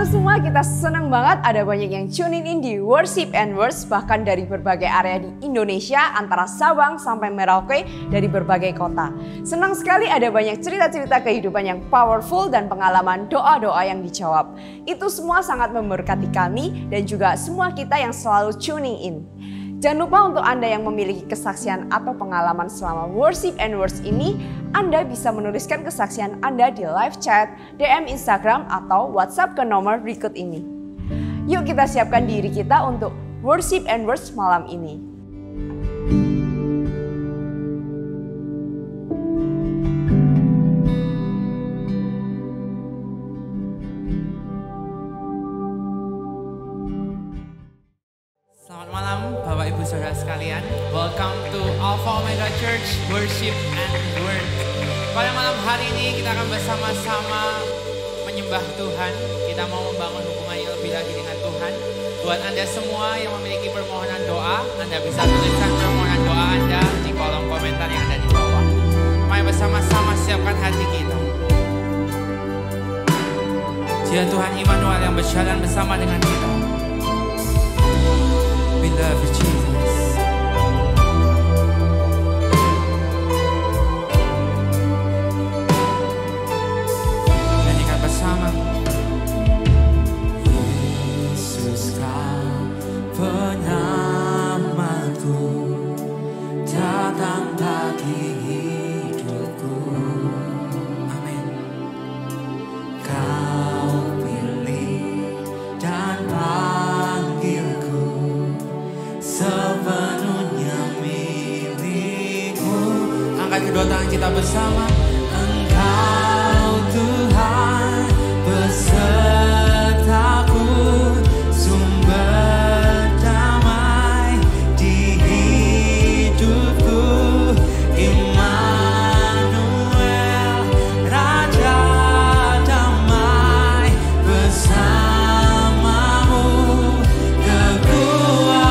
Halo semua, kita senang banget ada banyak yang tuning in di Worship and Words, bahkan dari berbagai area di Indonesia, antara Sabang sampai Merauke, dari berbagai kota. Senang sekali ada banyak cerita-cerita kehidupan yang powerful dan pengalaman doa-doa yang dijawab. Itu semua sangat memberkati kami dan juga semua kita yang selalu tuning in. Jangan lupa untuk Anda yang memiliki kesaksian atau pengalaman selama Worship and Words ini, Anda bisa menuliskan kesaksian Anda di live chat, DM Instagram, atau WhatsApp ke nomor berikut ini. Yuk kita siapkan diri kita untuk Worship and Words malam ini. Saudara sekalian, welcome to Alpha Omega Church Worship and Word. Pada malam hari ini kita akan bersama-sama menyembah Tuhan. Kita mau membangun hubungan yang lebih lagi dengan Tuhan. Buat Anda semua yang memiliki permohonan doa, Anda bisa tuliskan permohonan doa Anda di kolom komentar yang ada di bawah. Mari bersama-sama siapkan hati kita. Dia Tuhan Immanuel yang berjalan bersama dengan kita. We love you, Jesus. Nyanyikan bersama. Yesus Kau penyelamatku, datang bagi hidupku. Amin. Kau pilih dan panggilku sepenuhnya milikmu. Angkat kedua tangan kita bersama. Engkau Tuhan besertaku, sumber damai di hidupku. Immanuel, Raja damai bersamamu, kekuatanku.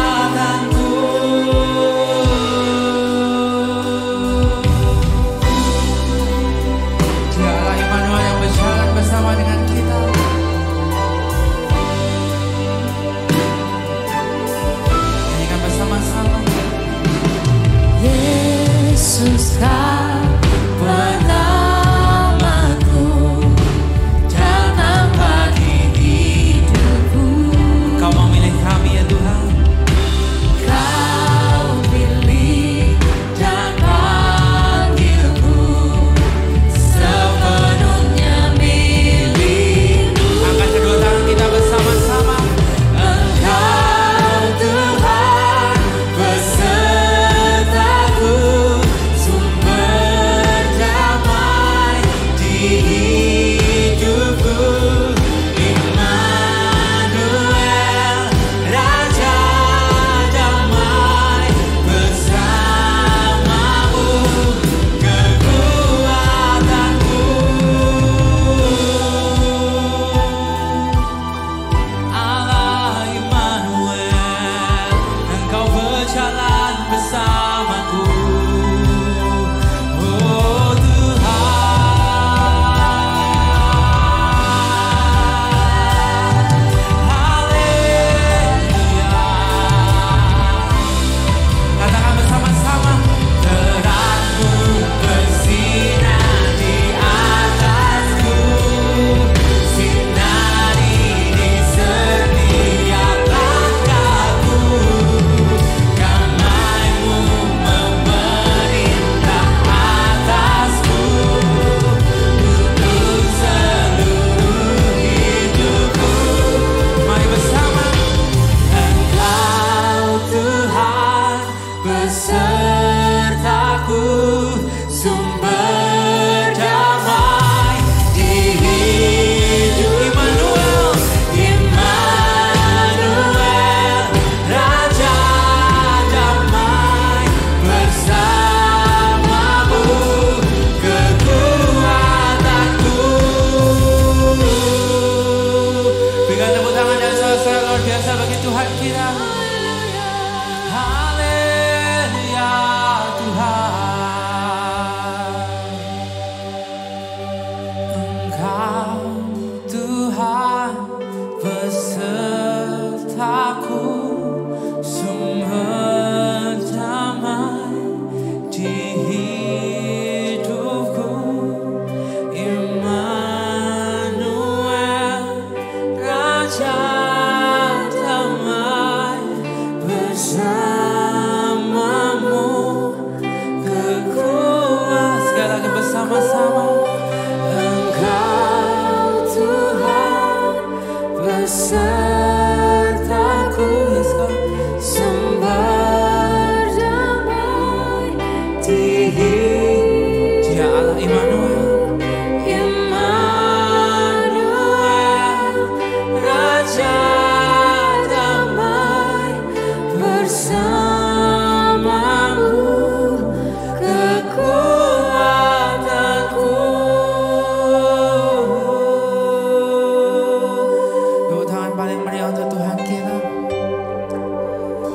paling meriah untuk Tuhan kita.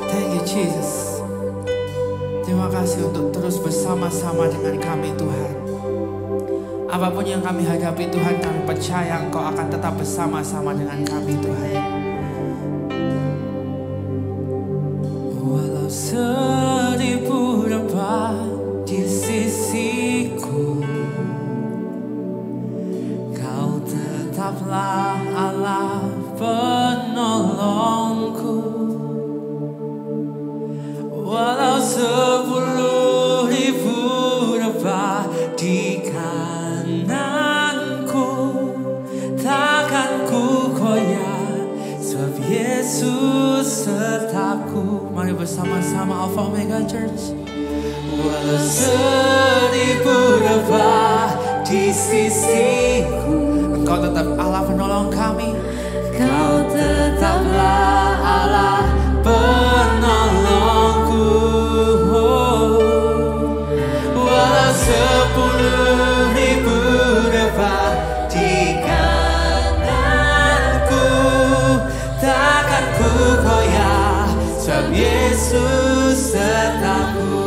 Thank you Jesus. Terima kasih untuk terus bersama-sama dengan kami Tuhan. Apapun yang kami hadapi Tuhan, kami percaya Engkau akan tetap bersama-sama dengan kami Tuhan. Walau sedih berapa di sisiku, Kau tetaplah Allah penolongku. Walau 10.000 rebah di kananku, takkan ku goyah, sebab Yesus sertaku. Mari bersama-sama Alpha Omega Church. Walau 1000 rebah di sisiku, Engkau tetap Allah penolong kami. Kau tetaplah Allah penolongku. Walau 10.000 rebah di kananku, takkan ku goyah, sebab Yesus sertaku.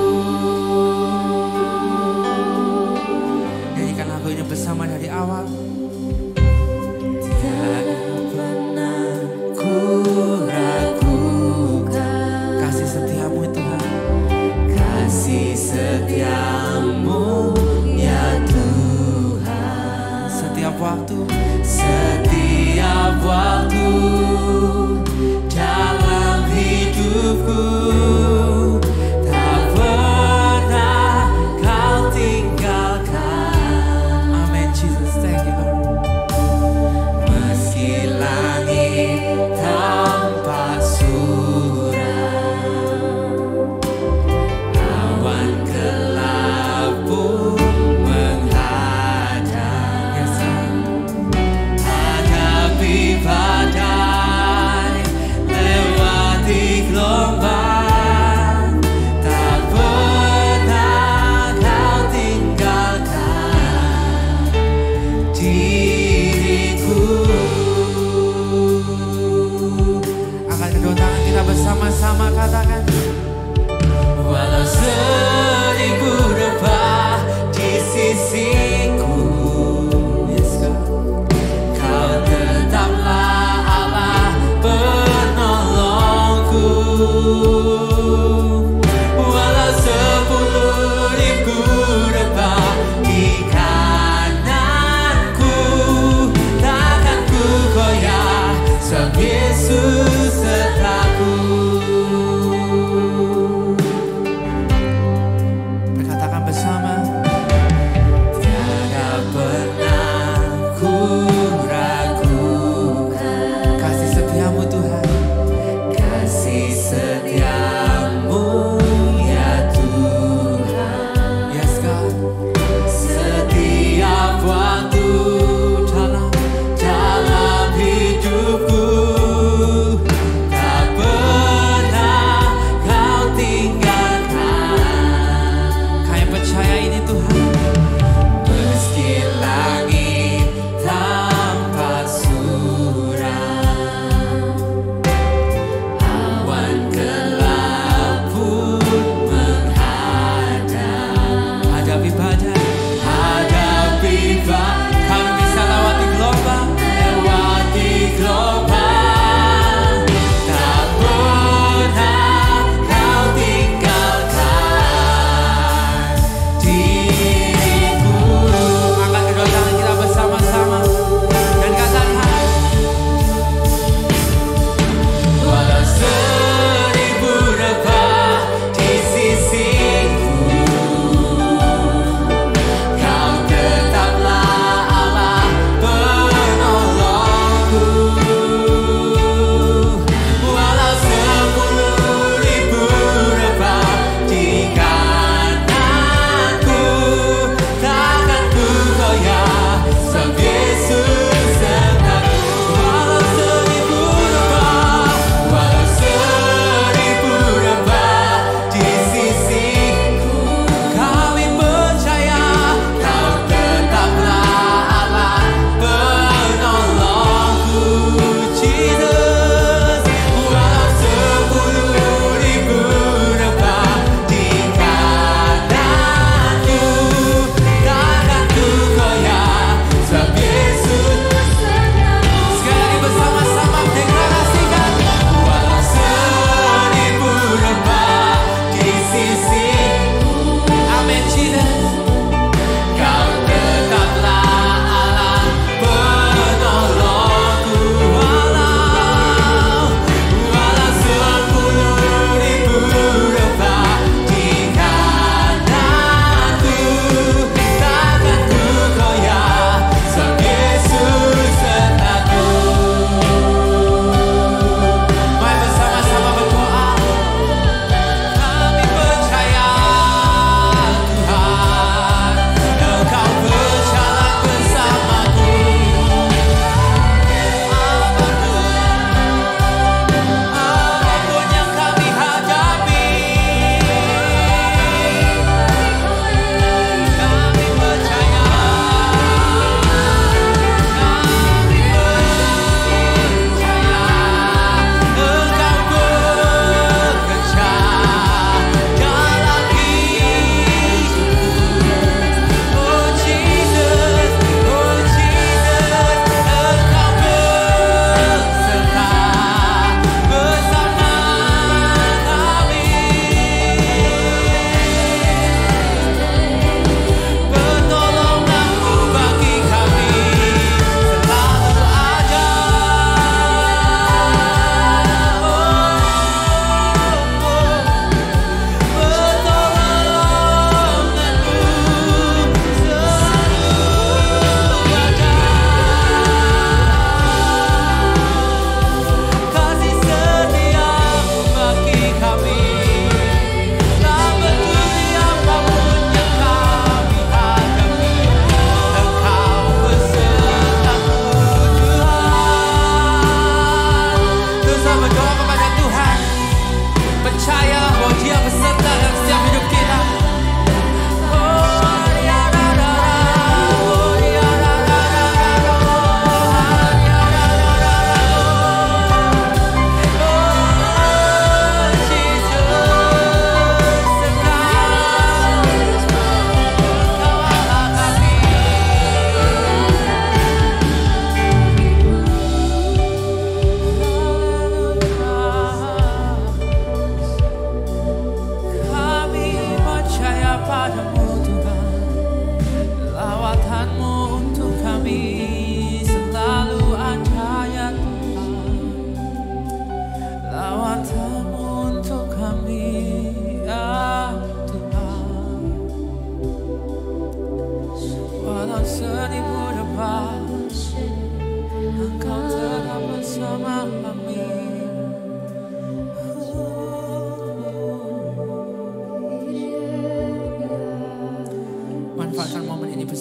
Nyanyikan lagu ini bersama dari awal. Setiamu ya Tuhan, setiap waktu dalam hidupku, tak pernah Kau tinggalkan. Amen Jesus, thank you Lord. Meski langit tampak suram, awan gelap pun menghadap, hadapi badai, lewati gelombang, tak pernah Kau tinggalkan diriku. Angkat kedua tangan kita bersama-sama katakan. Walau 1000 rebah di sisiku, yes God, Kau tetaplah Allah penolongku. Walau 10.000 rebah di kananku, takkan ku goyah, sebab Yesus sertaku. Berkatakan bersama. Tiada pernah ku ragukan kasih setiamu Tuhan, kasih setiamu ya Tuhan, yes God. Setiap waktu dalam hidupku,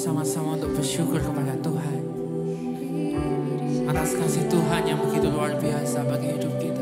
bersama-sama untuk bersyukur kepada Tuhan atas kasih Tuhan yang begitu luar biasa bagi hidup kita.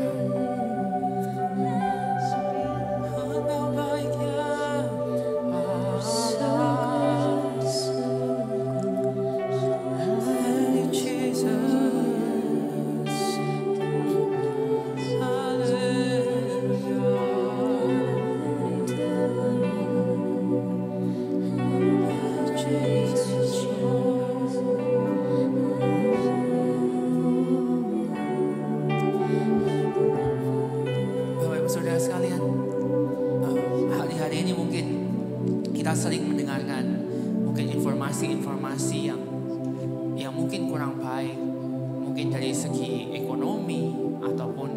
Informasi yang mungkin kurang baik, mungkin dari segi ekonomi ataupun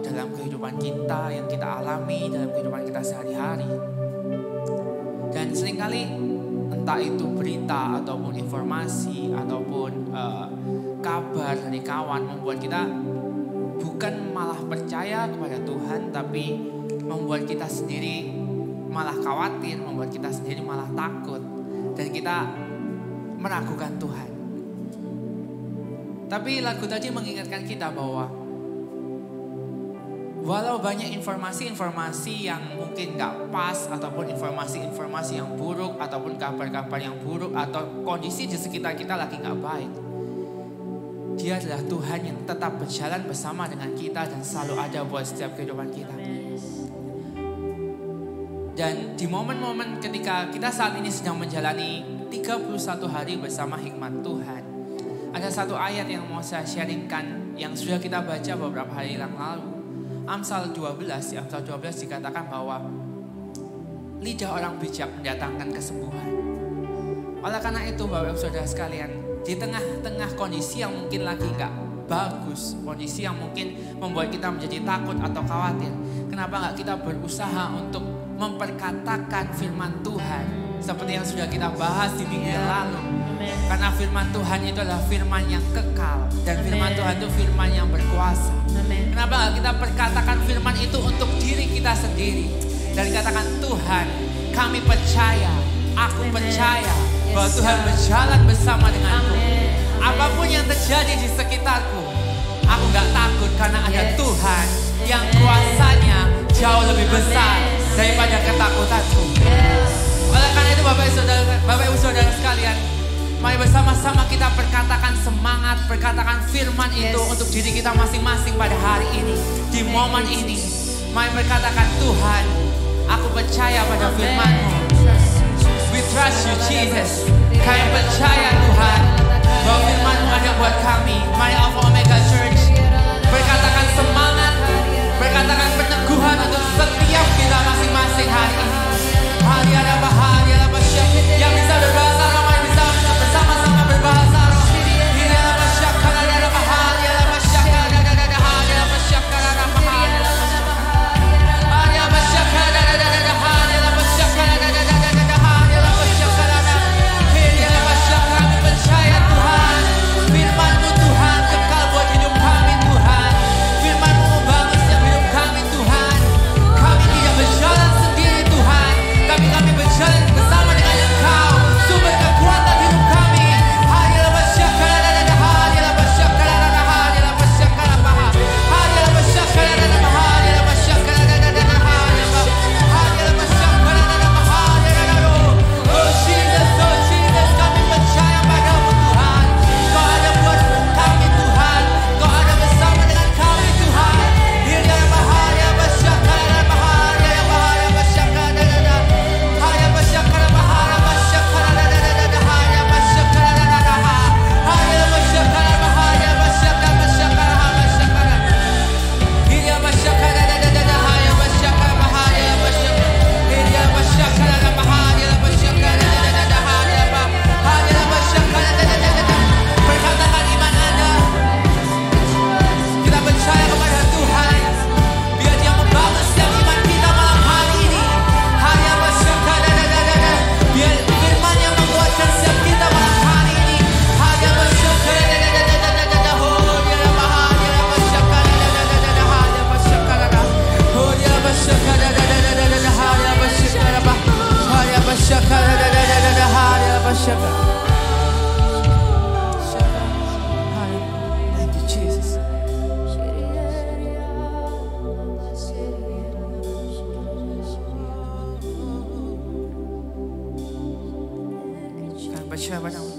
dalam kehidupan kita yang kita alami dalam kehidupan kita sehari-hari. Dan seringkali entah itu berita ataupun informasi ataupun kabar dari kawan membuat kita bukan malah percaya kepada Tuhan, tapi membuat kita sendiri malah khawatir, membuat kita sendiri malah takut. Dan kita meragukan Tuhan. Tapi lagu tadi mengingatkan kita bahwa walau banyak informasi-informasi yang mungkin gak pas, ataupun informasi-informasi yang buruk, ataupun kabar-kabar yang buruk, atau kondisi di sekitar kita lagi gak baik, Dia adalah Tuhan yang tetap berjalan bersama dengan kita dan selalu ada buat setiap kehidupan kita. Dan di momen-momen ketika kita saat ini sedang menjalani 31 hari bersama hikmat Tuhan, ada satu ayat yang mau saya sharingkan yang sudah kita baca beberapa hari yang lalu. Amsal 12 dikatakan bahwa lidah orang bijak mendatangkan kesembuhan. Oleh karena itu Bapak Ibu Saudara sekalian, di tengah-tengah kondisi yang mungkin lagi gak bagus, kondisi yang mungkin membuat kita menjadi takut atau khawatir, kenapa gak kita berusaha untuk memperkatakan firman Tuhan seperti yang sudah kita bahas di minggu yang lalu. Karena firman Tuhan itu adalah firman yang kekal dan firman Tuhan itu firman yang berkuasa. Kenapa gak kita perkatakan firman itu untuk diri kita sendiri dan katakan, Tuhan, kami percaya, aku percaya bahwa Tuhan berjalan bersama denganku. Apapun yang terjadi di sekitarku, aku gak takut karena ada Tuhan yang kuasanya jauh lebih besar daripada ketakutanku. Oleh karena itu Bapak Ibu Saudara sekalian, mari bersama-sama kita perkatakan semangat, perkatakan firman itu untuk diri kita masing-masing pada hari ini, di momen ini. Mari berkatakan, Tuhan, aku percaya pada firman-Mu. We trust you Jesus. Kami percaya Tuhan bahwa firman-Mu ada buat kami. Mari Alpha Omega Church berkatakan semangat, berkatakan peneguhan untuk setiap kita masing-masing hari ini. Hari ada bahari ada basyak yang bisa berbahasa roh, mari bisa bersama-sama berbahasa roh. Ini ada basyak ada bahari ada basyak ada hari ada basyak ada bahari ada basyak ada hari ada basyak ada hari ada basyak ada. Ini ada basyak, kami percaya Tuhan, firman-Mu Tuhan kekal buat hidup kami. Indonesia bersama.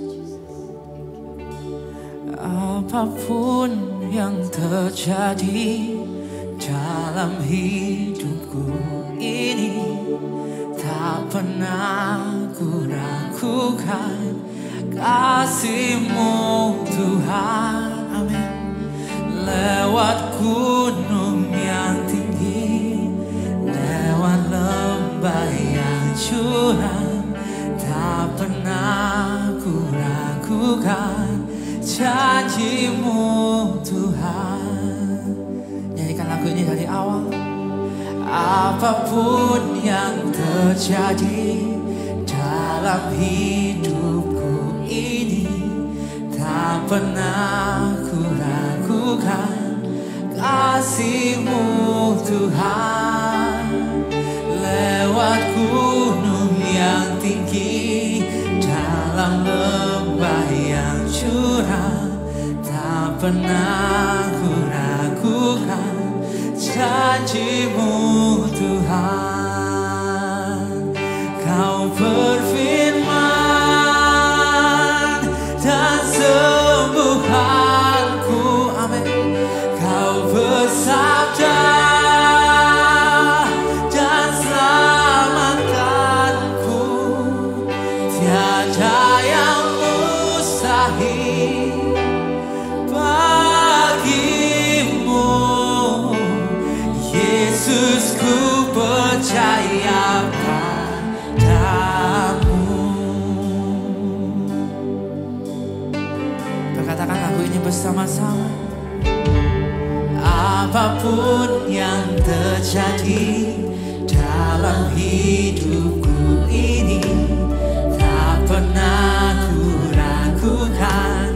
Apapun yang terjadi dalam hidupku ini, tak pernah ku ragukan kasih-Mu Tuhan. Amin. Lewat gunung yang tinggi, lewat lembah yang curam, tak pernah ku ragukan janji-Mu Tuhan. Nyanyikan lagu ini dari awal. Apapun yang terjadi dalam hidupku ini, tak pernah ku ragukan kasih-Mu Tuhan. Lewat gunung yang tinggi, dalam lembah yang curam, tak pernah ku ragukan janji-Mu Tuhan. Kau berfirman dan sembuhkanku. Amin. Kau bersabda dan selamatkanku. Tiada yang mustahil bagimu. Yesus, ku percaya padamu. Katakan lagu ini bersama-sama. Apapun yang terjadi dalam hidupku ini, tak pernah ku ragukan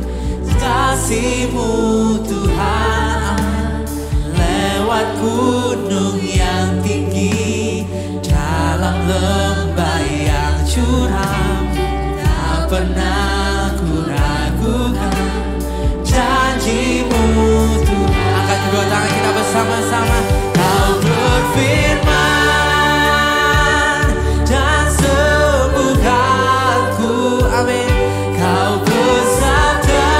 kasih-Mu Tuhan. Lewat gunung yang tinggi, dalam lembah yang curam, tak pernah ku ragukan janji-Mu Tuhan. Angkat kedua tangan kita bersama-sama. Kau berfirman dan sembuhkanku. Amin. Kau bersabda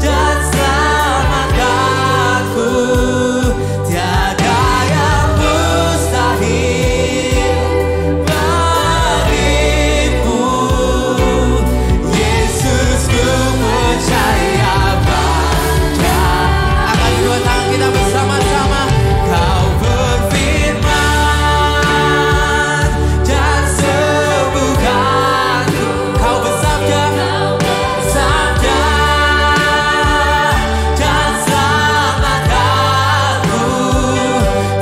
dan selamatkanku. Tiada yang mustahil bagimu. Yesus, ku percaya pada. Angkat kedua tangan kita bersama-sama. Kau berfirman dan sembuhkanku. Kau bersabda dan selamatkanku.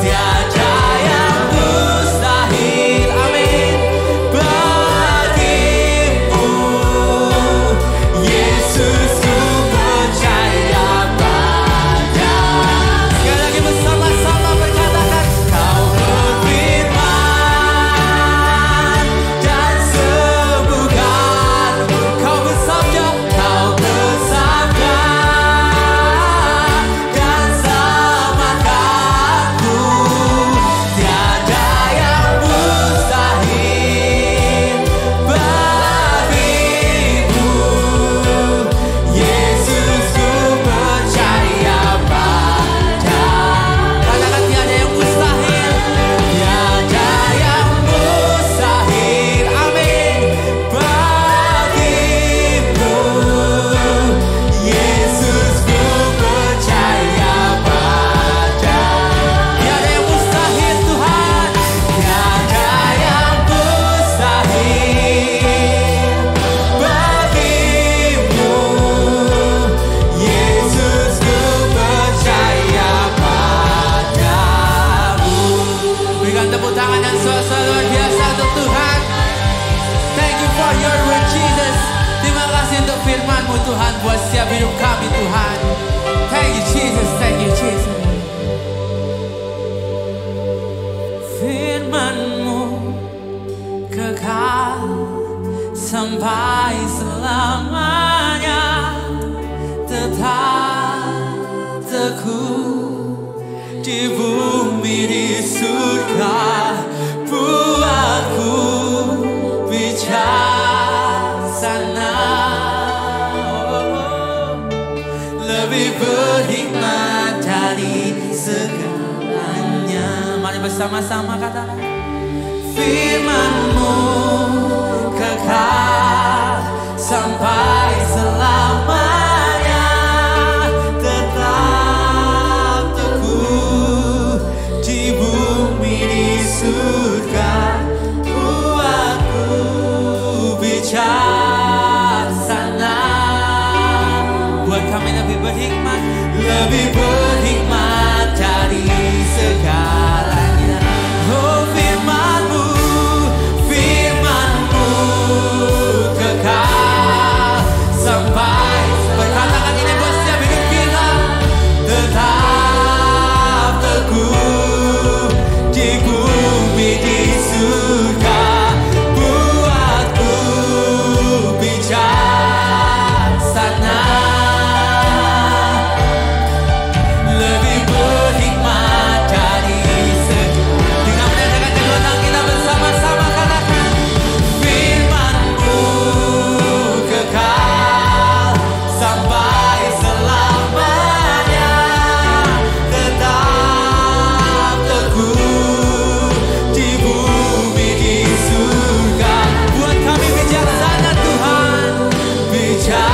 Tiada yang mustahil, amin, bagimu. Yesus, ku percaya pada. Sekali lagi bersama-sama berkatakan. Kau berfirman dan sembuhkanku. Kau bersabda dan selamatkanku. Tiada yang mustahil bagimu. Yesus, ku percaya pada. Katakan tiada yang mustahil. Tiada yang mustahil, amin, bagimu. Yesus, ku percaya pada. Tiada yang mustahil Tuhan. Tiada yang mustahil bagimu. Yesus, ku percaya padamu. Berikan tepuk tangan yang suara luar biasa untuk Tuhan. Thank you for your word, Jesus. Terima kasih untuk firman-Mu Tuhan buat setiap hidup kami Tuhan. Thank you Jesus, thank you Jesus. Firman-Mu kekal sampai selamanya, tetap teguh di bumi di surga, buatku bicara dari segalanya. Mari bersama-sama katakan. Firman-Mu kekal sampai selamanya, tetap teguh di bumi di surga. Buatku bijaksana, buat kami lebih berhikmat, lebih berhikmat dari segalanya. Oh firman-Mu, firman-Mu kekal sampai, berkatakan ini buat setiap hidup kita, tetap teguh di bumi di surga. Buatku bijaksana, lebih berhikmat dari segala. Dengan menegakkan kedua tangan kita bersama-sama katakan. Firman-Mu kekal sampai selamanya, tetap teguh di bumi di surga. Buat kami bijaksana Tuhan, bijaksana,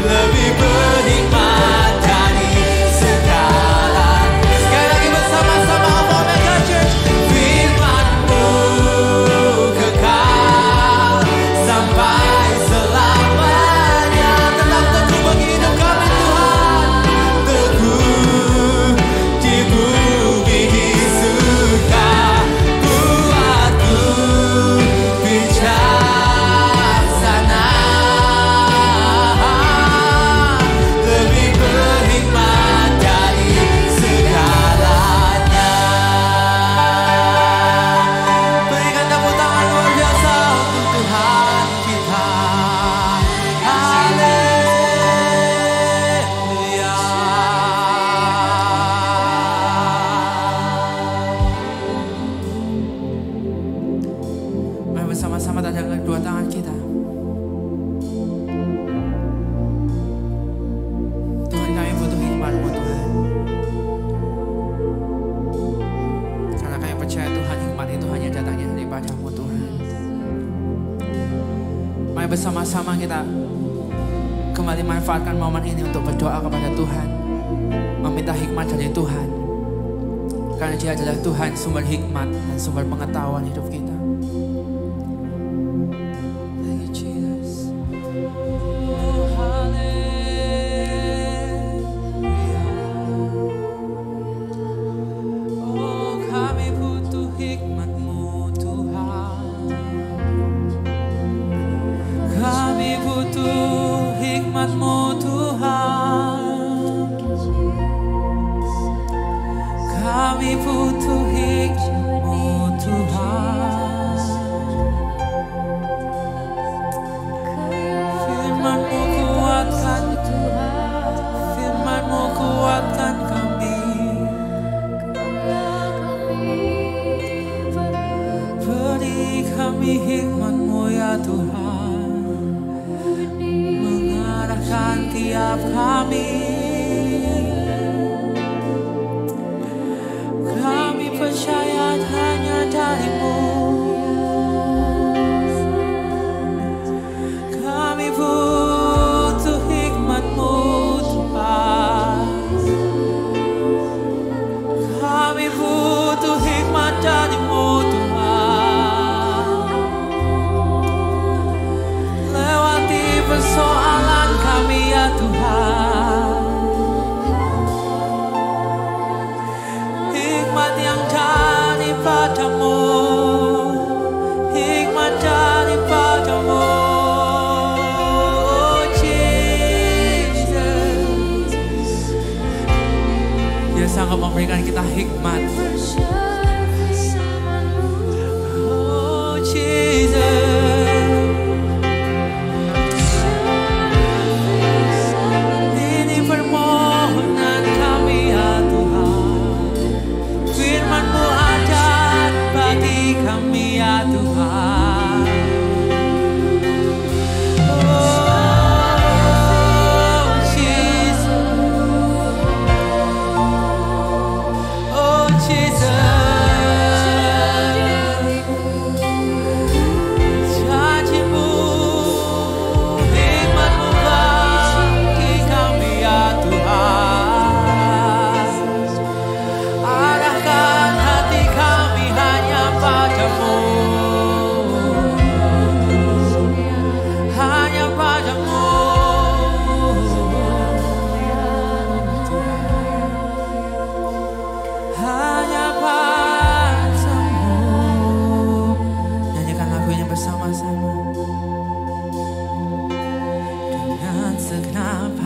lebih berhikmat dari segala. Sekali lagi bersama-sama Alpha Omega Church. Firman-Mu kekal sampai selamanya, tetap teguh bagi hidup kami Tuhan, teguh di bumi di surga. Buatku bijaksana, lebih berhikmat dari segalanya. Berikan tepuk tangan luar biasa untuk Tuhan kita. Haleluya. Mari bersama-sama tandangkan kedua tangan kita. Tuhan, kami butuh hikmat-Mu Tuhan. Karena kami percaya Tuhan, hikmat itu hanya datangnya daripada-Mu Tuhan. Mari bersama-sama kita kembali manfaatkan momen ini untuk berdoa kepada Tuhan, meminta hikmat dari Tuhan. Karena Dia adalah Tuhan sumber hikmat dan sumber pengetahuan hidup kita. Thank you, Jesus. Oh, haleluya. Oh, kami butuh hikmat-Mu Tuhan. Kami butuh hikmat-Mu Tuhan. Kami butuh hikmat-Mu Tuhan. Firman-Mu kuatkan, firman-Mu kuatkan kami. Beri kami hikmat-Mu ya Tuhan, mengarahkan tiap kami. Kami percaya hanya dari-Mu. Kami butuh hikmat-Mu Tuhan. Kami butuh hikmat dari-Mu Tuhan. Lewati persoalan kami ya Tuhan. Hikmat yang daripada-Mu, hikmat daripada-Mu. Oh Jesus, Dia sanggup memberikan kita hikmat. Oh Jesus, ini permohonan kami ya Tuhan. Firman-Mu adat bagi kami ya Tuhan. Oh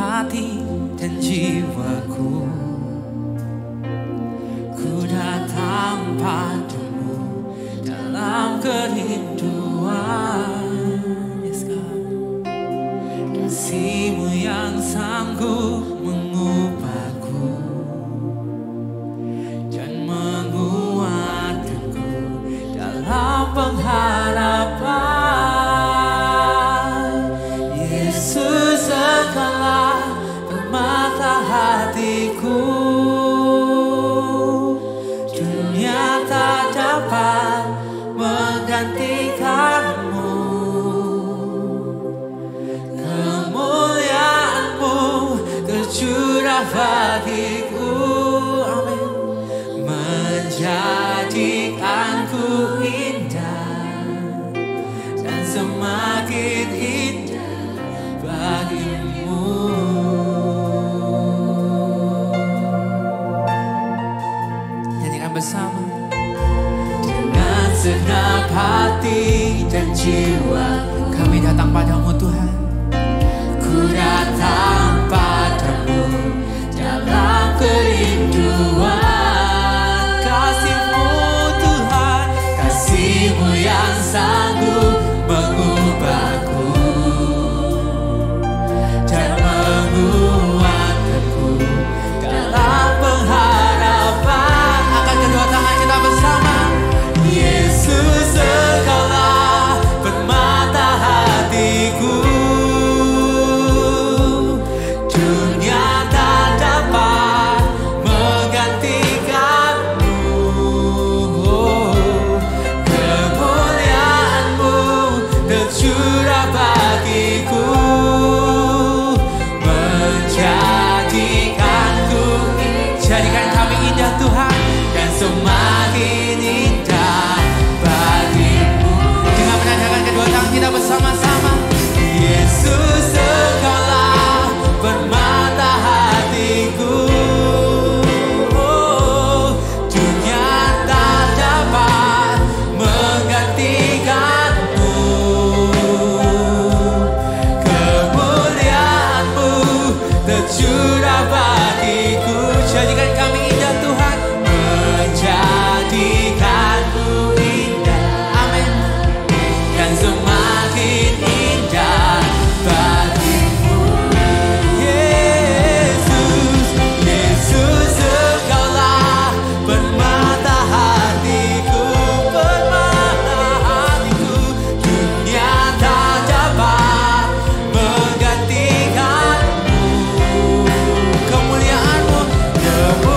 hati dan jiwaku. Ku datang padamu dalam kerinduan. Yes, God. Kasih-Mu yang sanggup mengubahku dan menguatkanku dalam pengharapan. Yesus, Engkaulah permata hatiku. Dunia tak dapat menggantikanmu. Kemuliaan-Mu tercurah bagiku. Amin. Menjadikanku indah dan semakin indah bagimu. Nyanyikan bersama. Dengan segenap hati dan jiwa kami datang padamu Tuhan. Ku datang padamu dalam kerinduan. Kasih-Mu Tuhan, kasih-Mu yang sanggup mengubahku dan menguatkanku dalam pengharapan. Angkat kedua tangan kita bersama. Yesus, Engkaulah permata hatiku. Dunia tak dapat menggantikanmu. Kemuliaan-Mu tercurah bagiku. Menjadikanku, jadikan kami indah Tuhan dan semakin indah bagimu. Dengan menandangkan kedua tangan kita bersama-sama. Yesus, Engkaulah permata hatiku. Dunia tak dapat menggantikanmu. Kemuliaan-Mu tercurah bagiku. Jadikan kami indah Tuhan. Menjadikanku indah. Amin. Dan semakin indah bagimu. Yesus, Yesus, Engkaulah permata hatiku, permata hatiku. Dunia tak dapat menggantikanmu. Kemuliaan-Mu, kemuliaan-Mu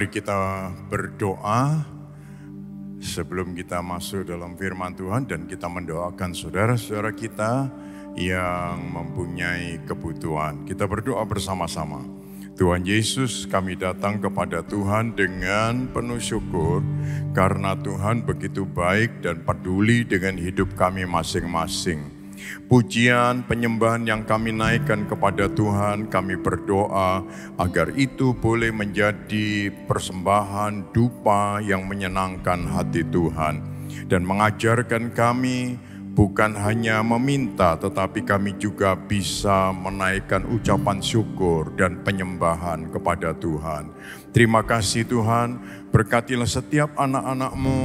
Mari kita berdoa sebelum kita masuk dalam firman Tuhan dan kita mendoakan saudara-saudara kita yang mempunyai kebutuhan. Kita berdoa bersama-sama. Tuhan Yesus, kami datang kepada Tuhan dengan penuh syukur karena Tuhan begitu baik dan peduli dengan hidup kami masing-masing. Pujian, penyembahan yang kami naikkan kepada Tuhan, kami berdoa agar itu boleh menjadi persembahan dupa yang menyenangkan hati Tuhan dan mengajarkan kami bukan hanya meminta, tetapi kami juga bisa menaikkan ucapan syukur dan penyembahan kepada Tuhan. Terima kasih Tuhan, berkatilah setiap anak-anak-Mu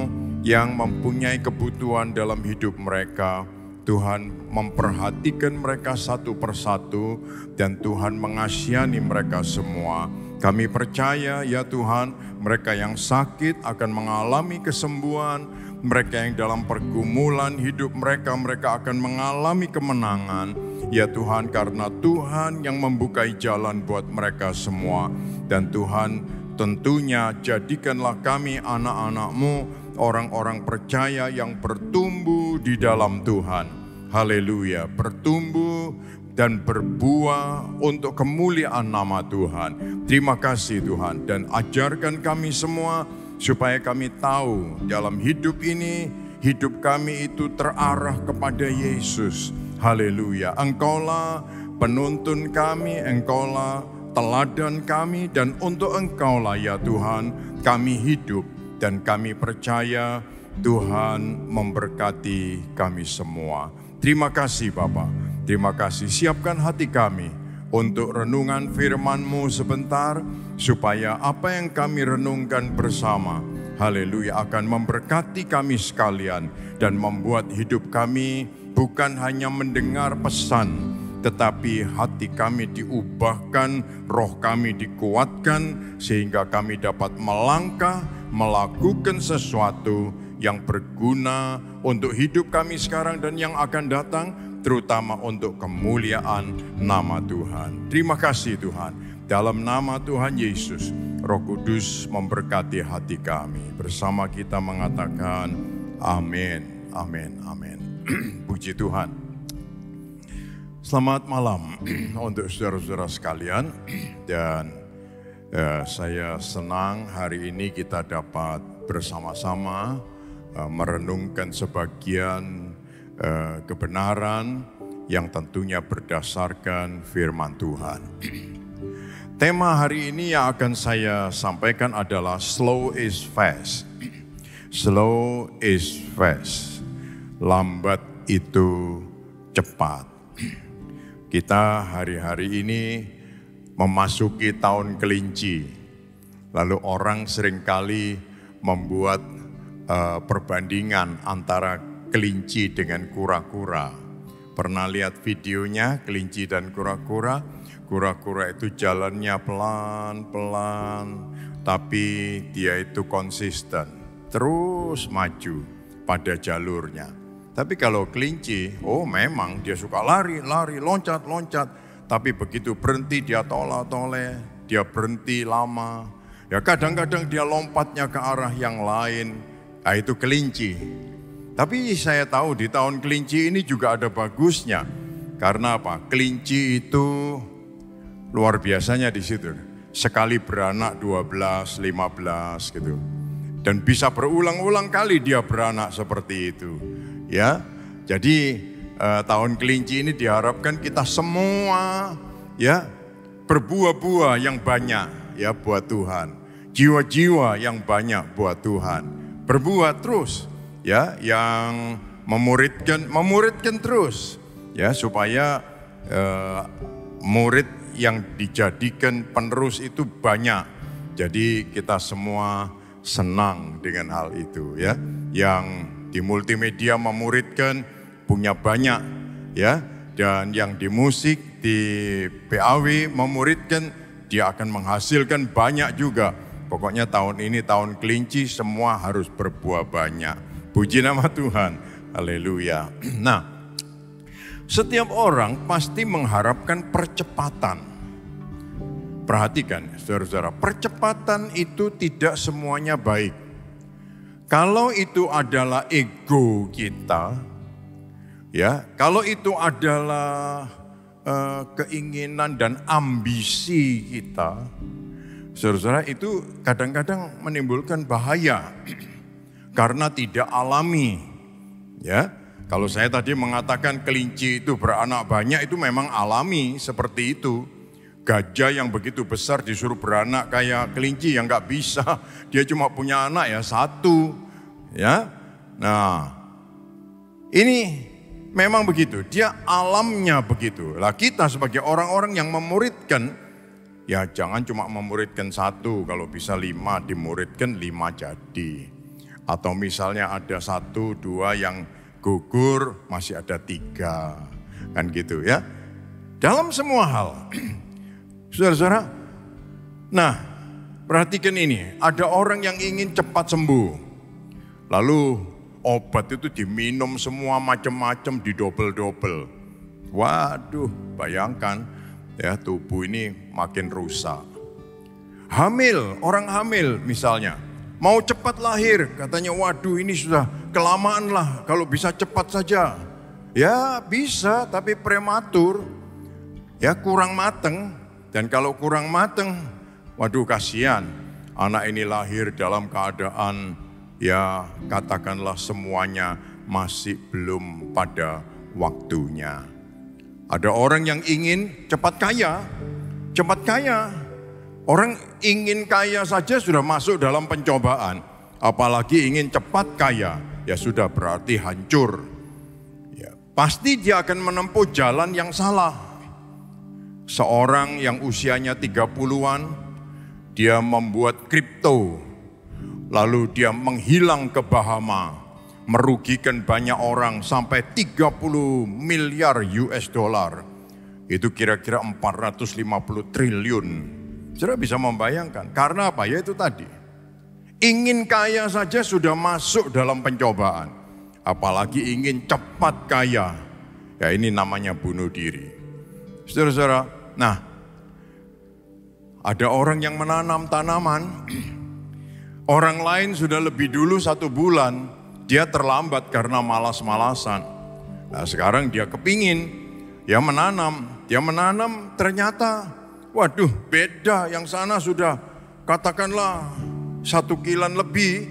yang mempunyai kebutuhan dalam hidup mereka. Tuhan memperhatikan mereka satu persatu dan Tuhan mengasihani mereka semua. Kami percaya ya Tuhan, mereka yang sakit akan mengalami kesembuhan. Mereka yang dalam pergumulan hidup mereka akan mengalami kemenangan. Ya Tuhan, karena Tuhan yang membukai jalan buat mereka semua. Dan Tuhan tentunya jadikanlah kami anak-anak-Mu, orang-orang percaya yang bertumbuh di dalam Tuhan. Haleluya, bertumbuh dan berbuah untuk kemuliaan nama Tuhan. Terima kasih Tuhan, dan ajarkan kami semua supaya kami tahu dalam hidup ini, hidup kami itu terarah kepada Yesus. Haleluya. Engkaulah penuntun kami, Engkaulah teladan kami, dan untuk Engkaulah ya Tuhan kami hidup. Dan kami percaya Tuhan memberkati kami semua. Terima kasih Bapa, terima kasih. Siapkan hati kami untuk renungan firman-Mu sebentar, supaya apa yang kami renungkan bersama, haleluya, akan memberkati kami sekalian dan membuat hidup kami bukan hanya mendengar pesan, tetapi hati kami diubahkan, roh kami dikuatkan, sehingga kami dapat melangkah, melakukan sesuatu yang berguna untuk hidup kami sekarang dan yang akan datang, terutama untuk kemuliaan nama Tuhan. Terima kasih Tuhan. Dalam nama Tuhan Yesus, Roh Kudus memberkati hati kami. Bersama kita mengatakan amin, amin, amin. Puji Tuhan. Selamat malam untuk saudara-saudara sekalian. Dan saya senang hari ini kita dapat bersama-sama merenungkan sebagian kebenaran yang tentunya berdasarkan firman Tuhan. Tema hari ini yang akan saya sampaikan adalah slow is fast. Slow is fast. Lambat itu cepat. Kita hari-hari ini memasuki tahun kelinci. Lalu orang seringkali membuat perbandingan antara kelinci dengan kura-kura. Pernah lihat videonya kelinci dan kura-kura? Kura-kura itu jalannya pelan-pelan, tapi dia itu konsisten, terus maju pada jalurnya. Tapi kalau kelinci, memang dia suka lari, loncat, tapi begitu berhenti dia tolak-toleh, dia berhenti lama. Ya kadang-kadang dia lompatnya ke arah yang lain, itu kelinci. Tapi saya tahu di tahun kelinci ini juga ada bagusnya. Karena apa? Kelinci itu luar biasanya di situ. Sekali beranak 12, 15 gitu. Dan bisa berulang-ulang kali dia beranak seperti itu. Ya. Jadi tahun kelinci ini diharapkan kita semua ya berbuah-buah yang banyak ya buat Tuhan. Jiwa-jiwa yang banyak buat Tuhan. Berbuah terus ya, yang memuridkan terus ya, supaya murid yang dijadikan penerus itu banyak. Jadi kita semua senang dengan hal itu ya. Yang di multimedia memuridkan punya banyak ya, dan yang di musik, di PAW memuridkan, dia akan menghasilkan banyak juga. Pokoknya tahun ini tahun kelinci, semua harus berbuah banyak. Puji nama Tuhan. Haleluya. Nah, setiap orang pasti mengharapkan percepatan. Perhatikan saudara-saudara, percepatan itu tidak semuanya baik. Kalau itu adalah ego kita, ya, kalau itu adalah keinginan dan ambisi kita, saudara-saudara, itu kadang-kadang menimbulkan bahaya karena tidak alami. Ya, kalau saya tadi mengatakan kelinci itu beranak banyak, itu memang alami seperti itu. Gajah yang begitu besar disuruh beranak kayak kelinci yang nggak bisa, dia cuma punya anak ya satu, ya. Nah, ini memang begitu, dia alamnya begitu. Lah kita sebagai orang-orang yang memuridkan, ya jangan cuma memuridkan satu, kalau bisa 5 dimuridkan 5 jadi. Atau misalnya ada 1, 2 yang gugur, masih ada 3, kan gitu ya. Dalam semua hal. Saudara-saudara, nah perhatikan ini, ada orang yang ingin cepat sembuh. Lalu obat itu diminum semua macam-macam, didobel-dobel. Waduh, bayangkan ya tubuh ini makin rusak. Hamil, orang hamil misalnya, mau cepat lahir, katanya waduh ini sudah kelamaan lah, kalau bisa cepat saja. Ya bisa, tapi prematur, ya kurang mateng. Dan kalau kurang mateng, waduh kasihan, anak ini lahir dalam keadaan ya katakanlah semuanya masih belum pada waktunya. Ada orang yang ingin cepat kaya, cepat kaya. Orang ingin kaya saja sudah masuk dalam pencobaan, apalagi ingin cepat kaya, ya sudah berarti hancur. Ya, pasti dia akan menempuh jalan yang salah. Seorang yang usianya 30-an, dia membuat kripto, lalu dia menghilang ke Bahama, merugikan banyak orang sampai 30 miliar US dollar. Itu kira-kira 450 triliun. Saudara bisa membayangkan, karena apa? Ya itu tadi, ingin kaya saja sudah masuk dalam pencobaan, apalagi ingin cepat kaya. Ya ini namanya bunuh diri. Saudara-saudara, nah ada orang yang menanam tanaman, orang lain sudah lebih dulu 1 bulan, dia terlambat karena malas-malasan. Nah sekarang dia kepingin, dia menanam ternyata, waduh beda, yang sana sudah katakanlah 1 kilan lebih,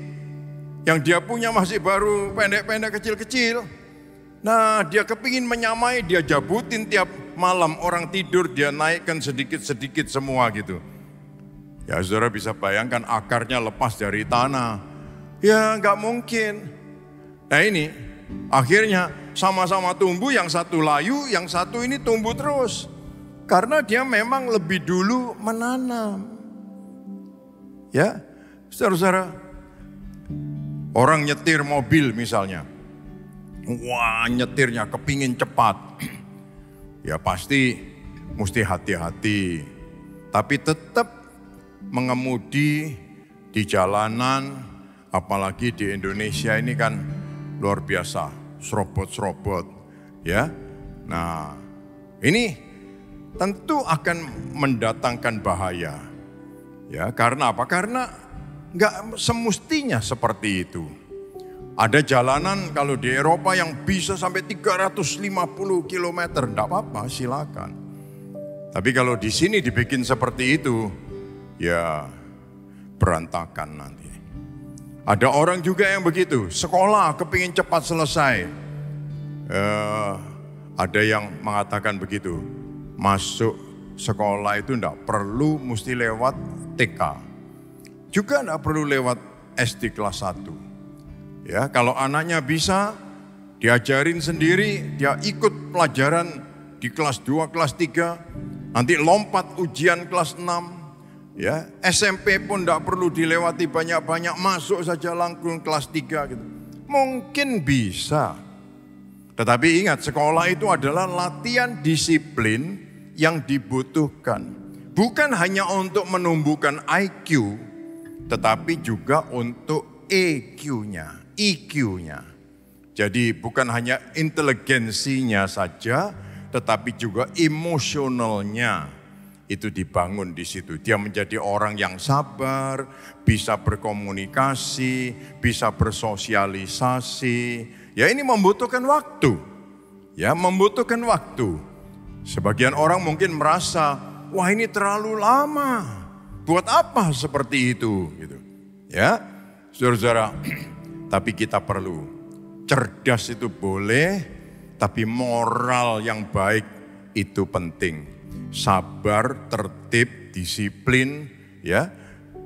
yang dia punya masih baru pendek-pendek kecil-kecil. Nah dia kepingin menyamai, dia jabutin tiap malam, orang tidur dia naikkan sedikit-sedikit semua gitu. Ya saudara bisa bayangkan akarnya lepas dari tanah. Ya nggak mungkin. Nah ini akhirnya sama-sama tumbuh, yang satu layu, yang satu ini tumbuh terus. Karena dia memang lebih dulu menanam. Ya saudara-saudara, orang nyetir mobil misalnya. Wah nyetirnya kepingin cepat, ya pasti mesti hati-hati. Tapi tetap mengemudi di jalanan, apalagi di Indonesia ini kan luar biasa, serobot-serobot. Ya, nah ini tentu akan mendatangkan bahaya. Ya, karena apa? Karena nggak semestinya seperti itu. Ada jalanan kalau di Eropa yang bisa sampai 350 km, enggak apa-apa, silakan. Tapi kalau di sini dibikin seperti itu, ya berantakan nanti. Ada orang juga yang begitu, sekolah kepingin cepat selesai. Ada yang mengatakan begitu, masuk sekolah itu enggak perlu mesti lewat TK. Juga enggak perlu lewat SD kelas 1. Ya, kalau anaknya bisa diajarin sendiri, dia ikut pelajaran di kelas 2, kelas 3, nanti lompat ujian kelas 6, ya, SMP pun tidak perlu dilewati banyak-banyak, masuk saja langsung kelas 3 gitu. Mungkin bisa. Tetapi ingat, sekolah itu adalah latihan disiplin yang dibutuhkan. Bukan hanya untuk menumbuhkan IQ, tetapi juga untuk EQ-nya. IQ-nya. Jadi bukan hanya inteligensinya saja, tetapi juga emosionalnya. itu dibangun di situ. Dia menjadi orang yang sabar, bisa berkomunikasi, bisa bersosialisasi. Ya ini membutuhkan waktu. Ya membutuhkan waktu. Sebagian orang mungkin merasa, wah ini terlalu lama. Buat apa seperti itu? Gitu. Ya, saudara-saudara, tapi kita perlu. Cerdas itu boleh, tapi moral yang baik itu penting. Sabar, tertib, disiplin, ya,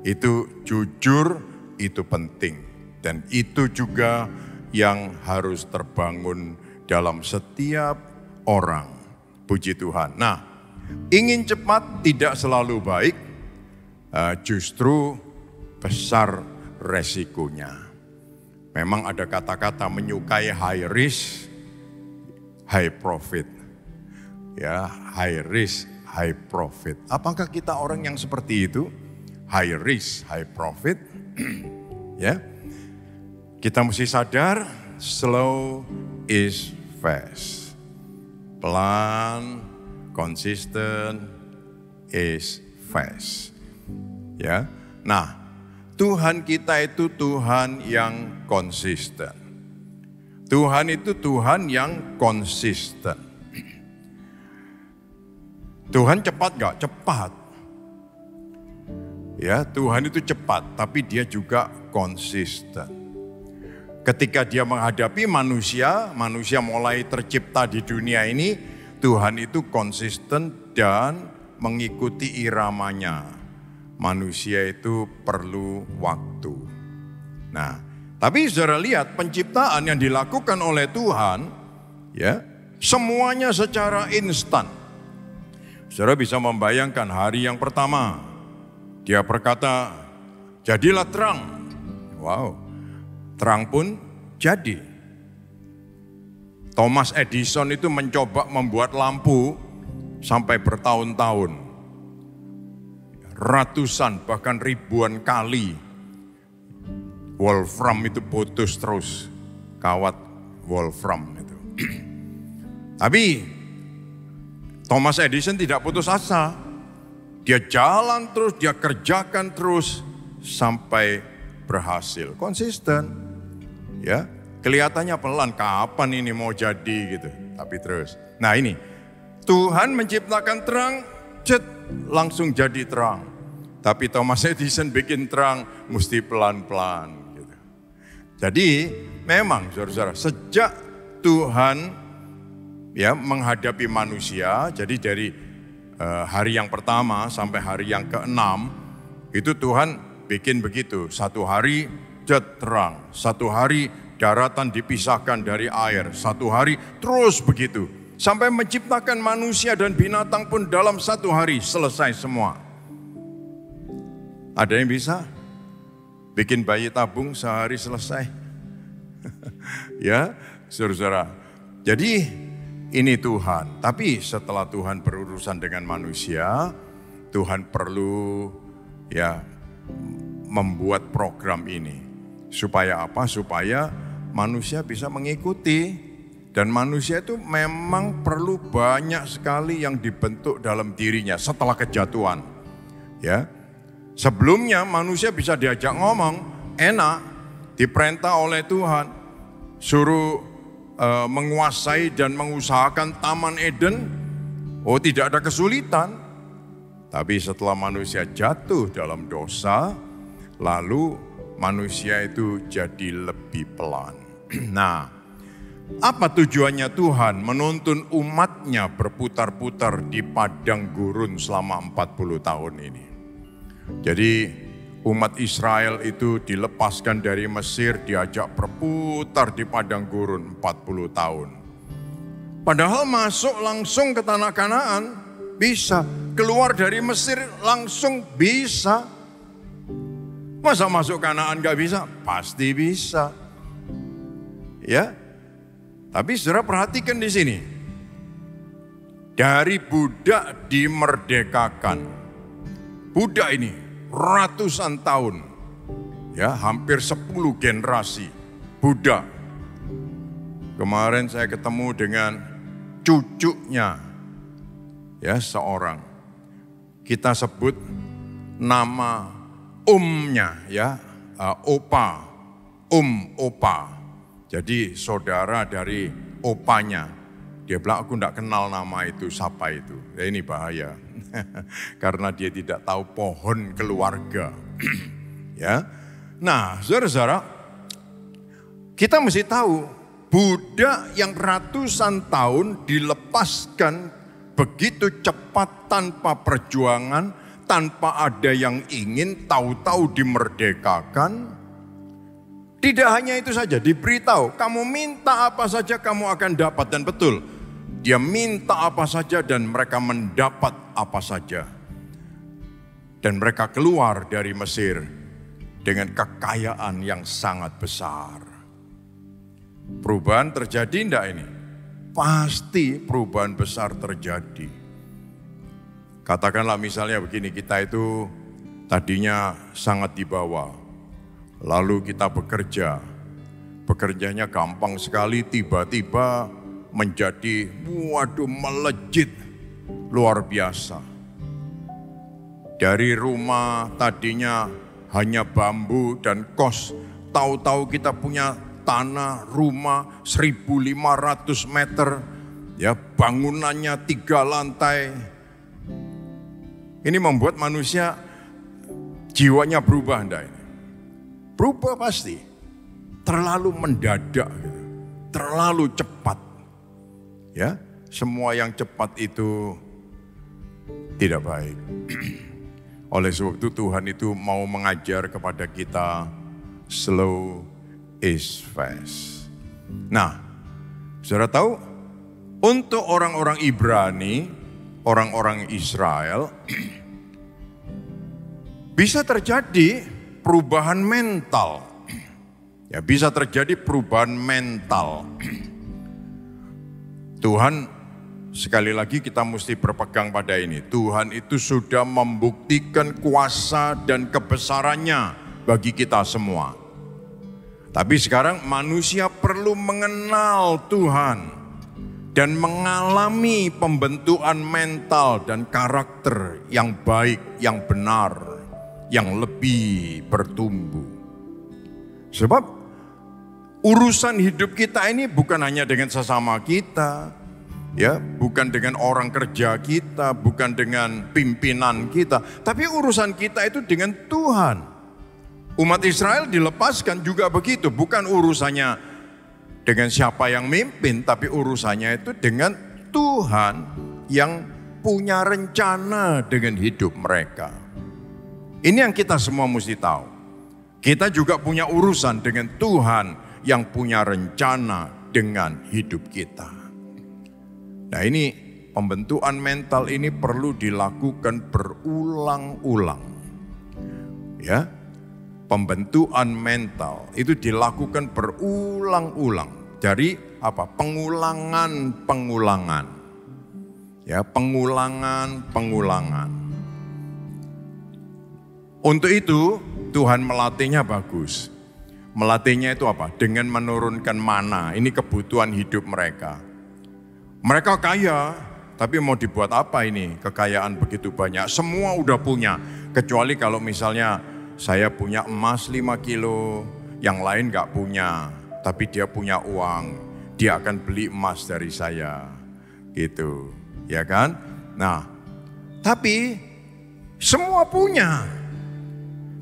itu jujur, itu penting. Dan itu juga yang harus terbangun dalam setiap orang. Puji Tuhan. Nah, ingin cepat tidak selalu baik, justru besar resikonya. Memang ada kata-kata menyukai high risk, high profit. Ya, high risk, high profit. Apakah kita orang yang seperti itu? High risk, high profit. Ya. Kita mesti sadar, slow is fast. Pelan, konsisten is fast. Ya. Nah, Tuhan kita itu Tuhan yang konsisten. Tuhan itu Tuhan yang konsisten. Tuhan cepat gak? Cepat. Ya, Tuhan itu cepat, tapi dia juga konsisten. Ketika dia menghadapi manusia, manusia mulai tercipta di dunia ini, Tuhan itu konsisten dan mengikuti iramanya. Manusia itu perlu waktu. Nah, tapi saudara lihat penciptaan yang dilakukan oleh Tuhan, ya, semuanya secara instan. Saudara bisa membayangkan hari yang pertama, dia berkata, jadilah terang. Wow, terang pun jadi. Thomas Edison itu mencoba membuat lampu sampai bertahun-tahun. Ratusan bahkan ribuan kali. Wolfram itu putus terus, kawat wolfram itu. Tapi Thomas Edison tidak putus asa. Dia jalan terus, dia kerjakan terus sampai berhasil. Konsisten. Ya, kelihatannya pelan, kapan ini mau jadi gitu. Tapi terus. Nah ini, Tuhan menciptakan terang, langsung jadi terang. Tapi Thomas Edison bikin terang mesti pelan-pelan gitu. Jadi memang saudara-saudara, sejak Tuhan ya menghadapi manusia, jadi dari hari yang pertama sampai hari yang ke-6 itu Tuhan bikin begitu. Satu hari terang, satu hari daratan dipisahkan dari air, satu hari terus begitu. Sampai menciptakan manusia dan binatang pun dalam satu hari selesai semua. Ada yang bisa bikin bayi tabung sehari selesai? Ya, saudara-saudara. Jadi ini Tuhan, tapi setelah Tuhan berurusan dengan manusia, Tuhan perlu ya membuat program ini. Supaya apa? Supaya manusia bisa mengikuti. Dan manusia itu memang perlu banyak sekali yang dibentuk dalam dirinya setelah kejatuhan. Ya, sebelumnya manusia bisa diajak ngomong, enak, diperintah oleh Tuhan, suruh menguasai dan mengusahakan Taman Eden, oh tidak ada kesulitan. Tapi setelah manusia jatuh dalam dosa, lalu manusia itu jadi lebih pelan. Nah, apa tujuannya Tuhan menuntun umatnya berputar-putar di padang gurun selama 40 tahun ini? Jadi umat Israel itu dilepaskan dari Mesir, diajak berputar di padang gurun 40 tahun. Padahal masuk langsung ke tanah Kanaan bisa, keluar dari Mesir langsung bisa. Masa masuk Kanaan gak bisa? Pasti bisa. Ya, tapi saudara perhatikan di sini. Dari budak dimerdekakan. Budak ini ratusan tahun, ya hampir 10 generasi budak. Kemarin saya ketemu dengan cucunya, ya seorang. kita sebut nama umnya ya, opa, opa. Jadi saudara dari opanya. Dia bilang, aku enggak kenal nama itu, siapa itu. Ya, ini bahaya. Karena dia tidak tahu pohon keluarga. Ya. Nah, saudara-saudara, kita mesti tahu budak yang ratusan tahun dilepaskan begitu cepat tanpa perjuangan, tanpa ada yang ingin, tahu-tahu dimerdekakan. Tidak hanya itu saja, diberitahu, kamu minta apa saja kamu akan dapat, dan betul. Dia minta apa saja dan mereka mendapat apa saja. Dan mereka keluar dari Mesir dengan kekayaan yang sangat besar. Perubahan terjadi enggak ini? Pasti perubahan besar terjadi. Katakanlah misalnya begini, kita itu tadinya sangat di bawah. Lalu kita bekerja. Bekerjanya gampang sekali, tiba-tiba menjadi melejit luar biasa. Dari rumah tadinya hanya bambu dan kos, tahu-tahu kita punya tanah rumah 1.500 meter, ya bangunannya 3 lantai. Ini membuat manusia jiwanya berubah enggak ini? Berubah pasti. Terlalu mendadak, gitu. Terlalu cepat. Ya, semua yang cepat itu tidak baik. Oleh sebab itu Tuhan itu mau mengajar kepada kita slow is fast. Nah, saudara tahu untuk orang-orang Ibrani, orang-orang Israel bisa terjadi perubahan mental. Ya, bisa terjadi perubahan mental. Tuhan, sekali lagi kita mesti berpegang pada ini. Tuhan itu sudah membuktikan kuasa dan kebesarannya bagi kita semua. Tapi sekarang manusia perlu mengenal Tuhan dan mengalami pembentukan mental dan karakter yang baik, yang benar, yang lebih bertumbuh. Sebab urusan hidup kita ini bukan hanya dengan sesama kita, ya, bukan dengan orang kerja kita, bukan dengan pimpinan kita, tapi urusan kita itu dengan Tuhan. Umat Israel dilepaskan juga begitu, bukan urusannya dengan siapa yang mimpin, tapi urusannya itu dengan Tuhan yang punya rencana dengan hidup mereka. Ini yang kita semua mesti tahu. Kita juga punya urusan dengan Tuhan yang punya rencana dengan hidup kita. Nah, ini pembentukan mental ini perlu dilakukan berulang-ulang. Ya. Pembentukan mental itu dilakukan berulang-ulang. Dari apa? Pengulangan. Ya, pengulangan. Untuk itu Tuhan melatihnya bagus. Melatihnya itu apa? Dengan menurunkan mana. Ini kebutuhan hidup mereka. Mereka kaya, tapi mau dibuat apa ini? Kekayaan begitu banyak. Semua udah punya. Kecuali kalau misalnya saya punya emas 5 kilo, yang lain gak punya. Tapi dia punya uang. Dia akan beli emas dari saya. Gitu. Ya kan? Nah, tapi semua punya.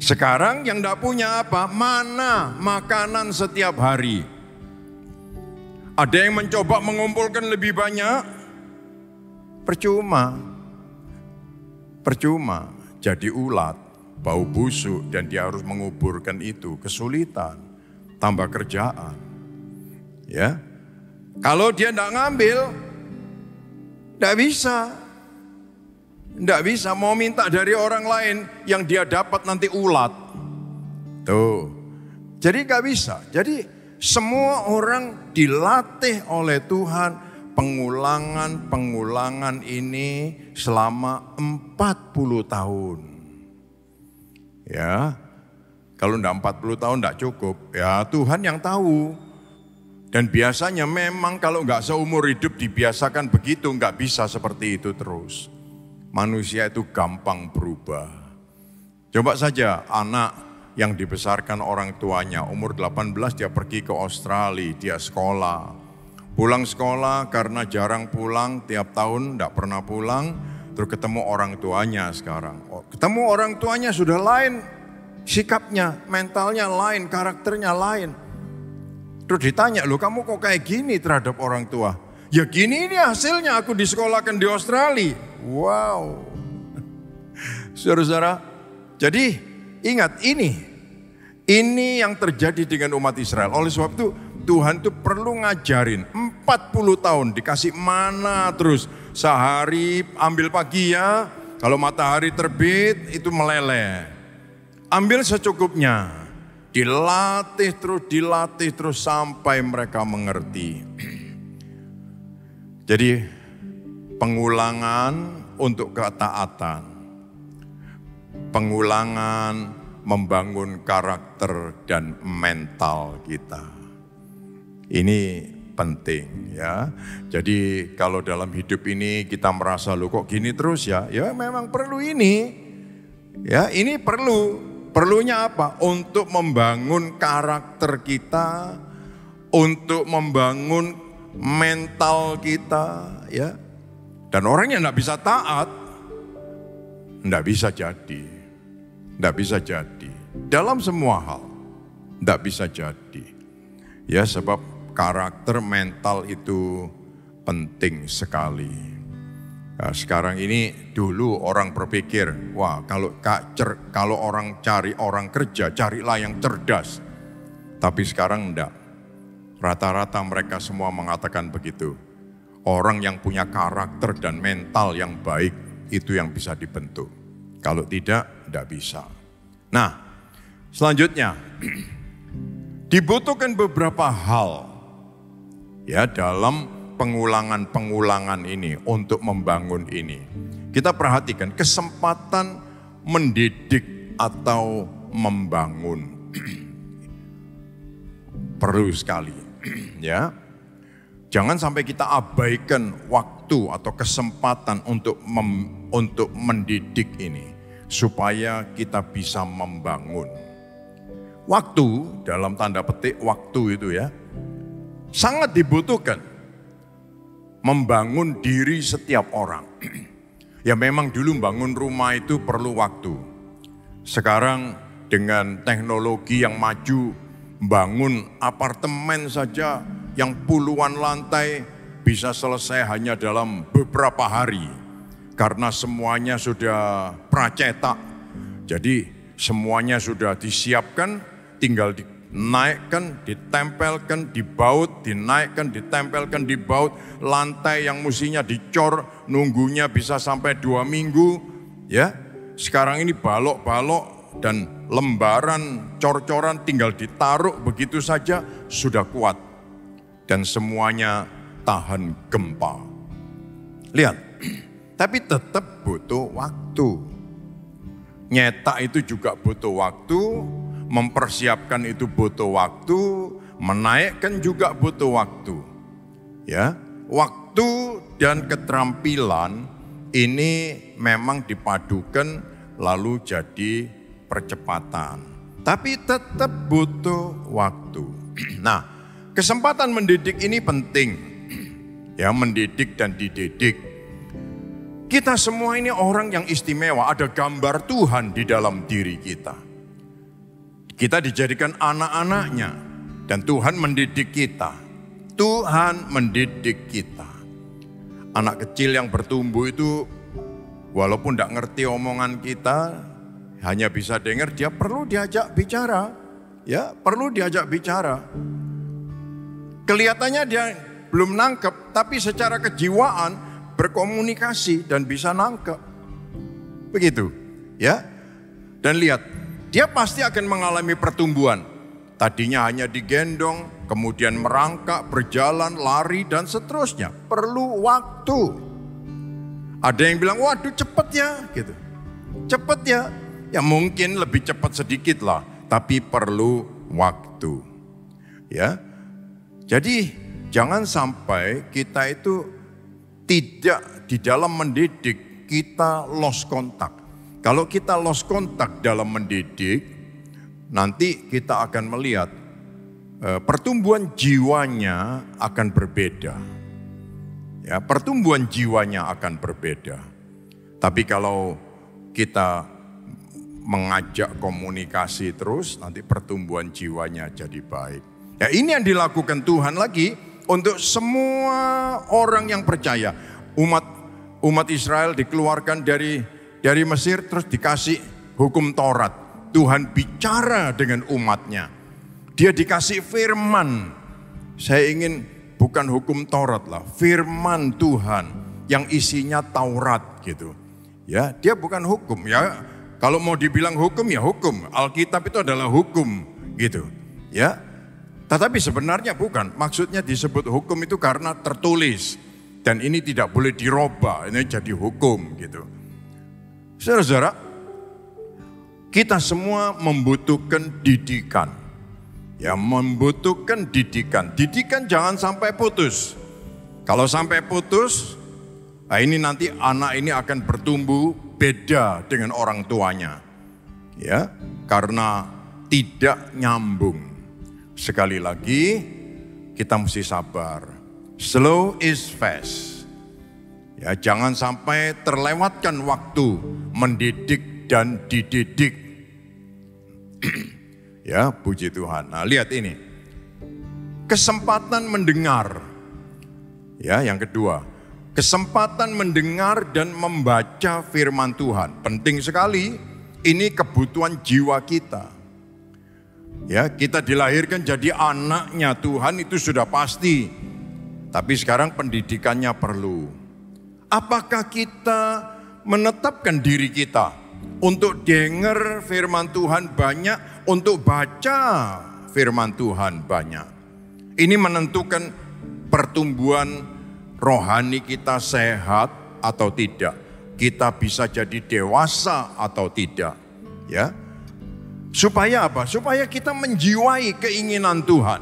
Sekarang yang tidak punya apa? Mana makanan setiap hari. Ada yang mencoba mengumpulkan lebih banyak. Percuma. Jadi ulat, bau busuk, dan dia harus menguburkan itu. Kesulitan, tambah kerjaan. Ya, kalau dia tidak ngambil, tidak bisa. Tidak bisa, mau minta dari orang lain yang dia dapat nanti ulat. Tuh. Jadi gak bisa. Jadi semua orang dilatih oleh Tuhan pengulangan ini selama 40 tahun. Ya. Kalau enggak 40 tahun enggak cukup. Ya Tuhan yang tahu. Dan biasanya memang kalau enggak seumur hidup dibiasakan begitu, enggak bisa seperti itu terus. manusia itu gampang berubah. Coba saja anak yang dibesarkan orang tuanya, umur 18 dia pergi ke Australia, dia sekolah. Pulang sekolah karena jarang pulang, tiap tahun tidak pernah pulang, terus ketemu orang tuanya sekarang. Ketemu orang tuanya sudah lain sikapnya, mentalnya lain, karakternya lain. Terus ditanya, loh kamu kok kayak gini terhadap orang tua? Ya gini ini hasilnya aku disekolahkan di Australia. Wow. Saudara-saudara, jadi ingat ini yang terjadi dengan umat Israel. Oleh sebab itu Tuhan itu perlu ngajarin 40 tahun dikasih mana terus. Sehari ambil pagi ya, kalau matahari terbit itu meleleh. Ambil secukupnya, dilatih terus sampai mereka mengerti. Jadi pengulangan untuk ketaatan. Pengulangan membangun karakter dan mental kita. Ini penting ya. Jadi kalau dalam hidup ini kita merasa loh kok gini terus ya. Ya memang perlu ini. Ya ini perlu. Perlunya apa? Untuk membangun karakter kita. Untuk membangun mental kita ya. Dan orang yang tidak bisa taat. Tidak bisa jadi. Tidak bisa jadi. Dalam semua hal. Tidak bisa jadi. Ya sebab karakter mental itu penting sekali. Nah, sekarang ini dulu orang berpikir, wah kalau orang cari orang kerja, carilah yang cerdas. Tapi sekarang enggak. Rata-rata mereka semua mengatakan begitu. Orang yang punya karakter dan mental yang baik itu yang bisa dibentuk. Kalau tidak, enggak bisa. Nah, selanjutnya dibutuhkan beberapa hal ya dalam pengulangan ini untuk membangun ini. Kita perhatikan kesempatan mendidik atau membangun. Perlu sekali ya. Jangan sampai kita abaikan waktu atau kesempatan untuk mendidik ini supaya kita bisa membangun. Waktu dalam tanda petik waktu itu ya sangat dibutuhkan membangun diri setiap orang. Ya memang dulu bangun rumah itu perlu waktu. Sekarang dengan teknologi yang maju, bangun apartemen saja yang puluhan lantai bisa selesai hanya dalam beberapa hari. Karena semuanya sudah pracetak. Jadi semuanya sudah disiapkan, tinggal dinaikkan, ditempelkan, dibaut, dinaikkan, ditempelkan, dibaut. Lantai yang mestinya dicor, nunggunya bisa sampai 2 minggu. Ya, sekarang ini balok-balok dan lembaran cor-coran tinggal ditaruh begitu saja sudah kuat. Dan semuanya tahan gempa. Lihat, tapi tetap butuh waktu. Nyetak itu juga butuh waktu, mempersiapkan itu butuh waktu, menaikkan juga butuh waktu. Ya, waktu dan keterampilan ini memang dipadukan lalu jadi percepatan. Tapi tetap butuh waktu. Nah, kesempatan mendidik ini penting. Ya, mendidik dan dididik. Kita semua ini orang yang istimewa, ada gambar Tuhan di dalam diri kita. Kita dijadikan anak-anaknya dan Tuhan mendidik kita. Tuhan mendidik kita. Anak kecil yang bertumbuh itu walaupun tidak ngerti omongan kita, hanya bisa dengar, dia perlu diajak bicara. Ya, perlu diajak bicara. Kelihatannya dia belum nangkep, tapi secara kejiwaan berkomunikasi dan bisa nangkep. Begitu, ya. Dan lihat, dia pasti akan mengalami pertumbuhan. Tadinya hanya digendong, kemudian merangkak, berjalan, lari, dan seterusnya. Perlu waktu. Ada yang bilang, waduh cepet ya, gitu. Cepet ya. Ya mungkin lebih cepat sedikit lah, tapi perlu waktu. Ya. Jadi jangan sampai kita itu tidak di dalam mendidik kita lost kontak. Kalau kita lost kontak dalam mendidik, nanti kita akan melihat pertumbuhan jiwanya akan berbeda. Ya, pertumbuhan jiwanya akan berbeda. Tapi kalau kita mengajak komunikasi terus, nanti pertumbuhan jiwanya jadi baik. Ya, ini yang dilakukan Tuhan lagi untuk semua orang yang percaya. Umat Israel dikeluarkan dari Mesir terus dikasih hukum Taurat. Tuhan bicara dengan umatnya. Dia dikasih firman. Saya ingin bukan hukum Taurat lah, firman Tuhan yang isinya Taurat gitu. Ya, dia bukan hukum ya. Kalau mau dibilang hukum ya hukum. Alkitab itu adalah hukum gitu. Ya. Tetapi sebenarnya bukan. Maksudnya disebut hukum itu karena tertulis dan ini tidak boleh dirubah. Ini jadi hukum gitu. Saudara-saudara, kita semua membutuhkan didikan. Ya, membutuhkan didikan. Didikan jangan sampai putus. Kalau sampai putus, nah ini nanti anak ini akan bertumbuh beda dengan orang tuanya. Ya, karena tidak nyambung. Sekali lagi, kita mesti sabar. Slow is fast. Ya, jangan sampai terlewatkan waktu mendidik dan dididik. Ya, puji Tuhan. Nah, lihat ini. Kesempatan mendengar. Ya, yang kedua. Kesempatan mendengar dan membaca firman Tuhan. Penting sekali. Ini kebutuhan jiwa kita. Ya, kita dilahirkan jadi anaknya Tuhan itu sudah pasti. Tapi sekarang pendidikannya perlu. Apakah kita menetapkan diri kita untuk dengar firman Tuhan banyak, untuk baca firman Tuhan banyak? Ini menentukan pertumbuhan rohani kita sehat atau tidak. Kita bisa jadi dewasa atau tidak. Ya. Supaya apa? Supaya kita menjiwai keinginan Tuhan.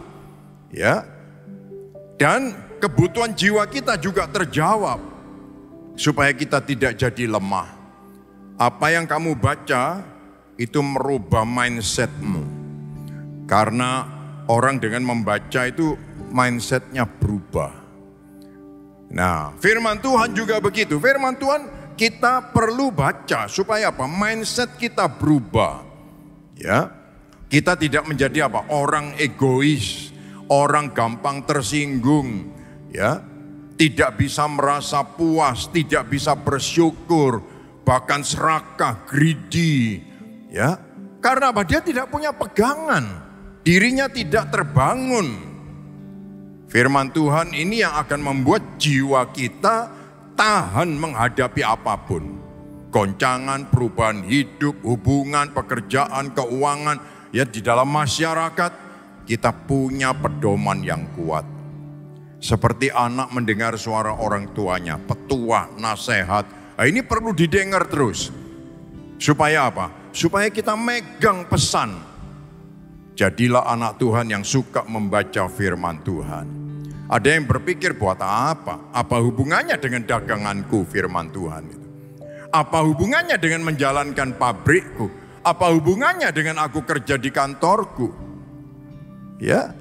Ya. Dan kebutuhan jiwa kita juga terjawab. Supaya kita tidak jadi lemah. Apa yang kamu baca itu merubah mindsetmu. Karena orang dengan membaca itu mindsetnya berubah. Nah, firman Tuhan juga begitu. Firman Tuhan kita perlu baca supaya apa? Mindset kita berubah. Ya, kita tidak menjadi apa? Orang egois, orang gampang tersinggung, ya, tidak bisa merasa puas, tidak bisa bersyukur, bahkan serakah, greedy, ya. Karena apa? Dia tidak punya pegangan, dirinya tidak terbangun. Firman Tuhan ini yang akan membuat jiwa kita tahan menghadapi apapun. Goncangan, perubahan hidup, hubungan, pekerjaan, keuangan, ya di dalam masyarakat kita punya pedoman yang kuat. Seperti anak mendengar suara orang tuanya, petua, nasihat. Nah, ini perlu didengar terus. Supaya apa? Supaya kita megang pesan. Jadilah anak Tuhan yang suka membaca firman Tuhan. Ada yang berpikir buat apa? Apa hubungannya dengan daganganku firman Tuhan itu? Apa hubungannya dengan menjalankan pabrikku? Apa hubungannya dengan aku kerja di kantorku? Ya,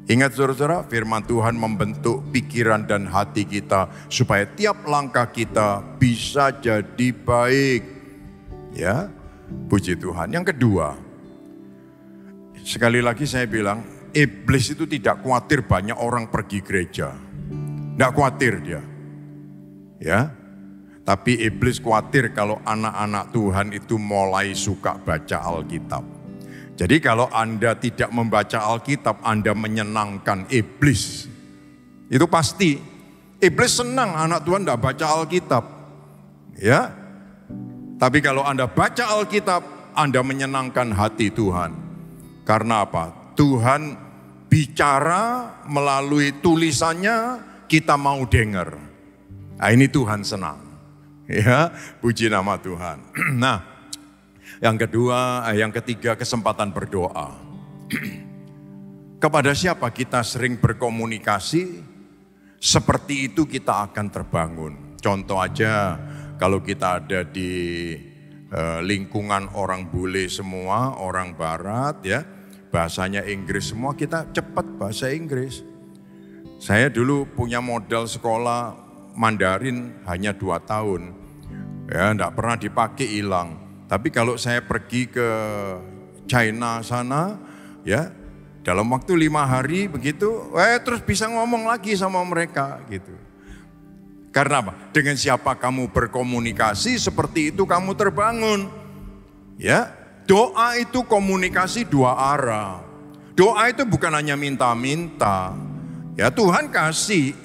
ingat saudara-saudara, firman Tuhan membentuk pikiran dan hati kita supaya tiap langkah kita bisa jadi baik. Ya, puji Tuhan. Yang kedua, sekali lagi saya bilang, iblis itu tidak khawatir banyak orang pergi gereja. Tidak khawatir dia. Ya. Tapi iblis khawatir kalau anak-anak Tuhan itu mulai suka baca Alkitab. Jadi kalau Anda tidak membaca Alkitab, Anda menyenangkan iblis. Itu pasti. Iblis senang anak Tuhan tidak baca Alkitab. Ya. Tapi kalau Anda baca Alkitab, Anda menyenangkan hati Tuhan. Karena apa? Tuhan bicara melalui tulisannya, kita mau dengar. Nah, ini Tuhan senang. Ya, puji nama Tuhan. Nah, yang ketiga kesempatan berdoa. Kepada siapa kita sering berkomunikasi, seperti itu kita akan terbangun. Contoh aja, kalau kita ada di lingkungan orang bule semua, orang barat ya, bahasanya Inggris semua, kita cepat bahasa Inggris. Saya dulu punya modal sekolah Mandarin hanya 2 tahun. Ya, enggak pernah dipakai, hilang. Tapi kalau saya pergi ke China sana, ya, dalam waktu 5 hari begitu, terus bisa ngomong lagi sama mereka gitu. Karena apa? Dengan siapa kamu berkomunikasi, seperti itu kamu terbangun. Ya, doa itu komunikasi 2 arah. Doa itu bukan hanya minta-minta. Ya, Tuhan kasih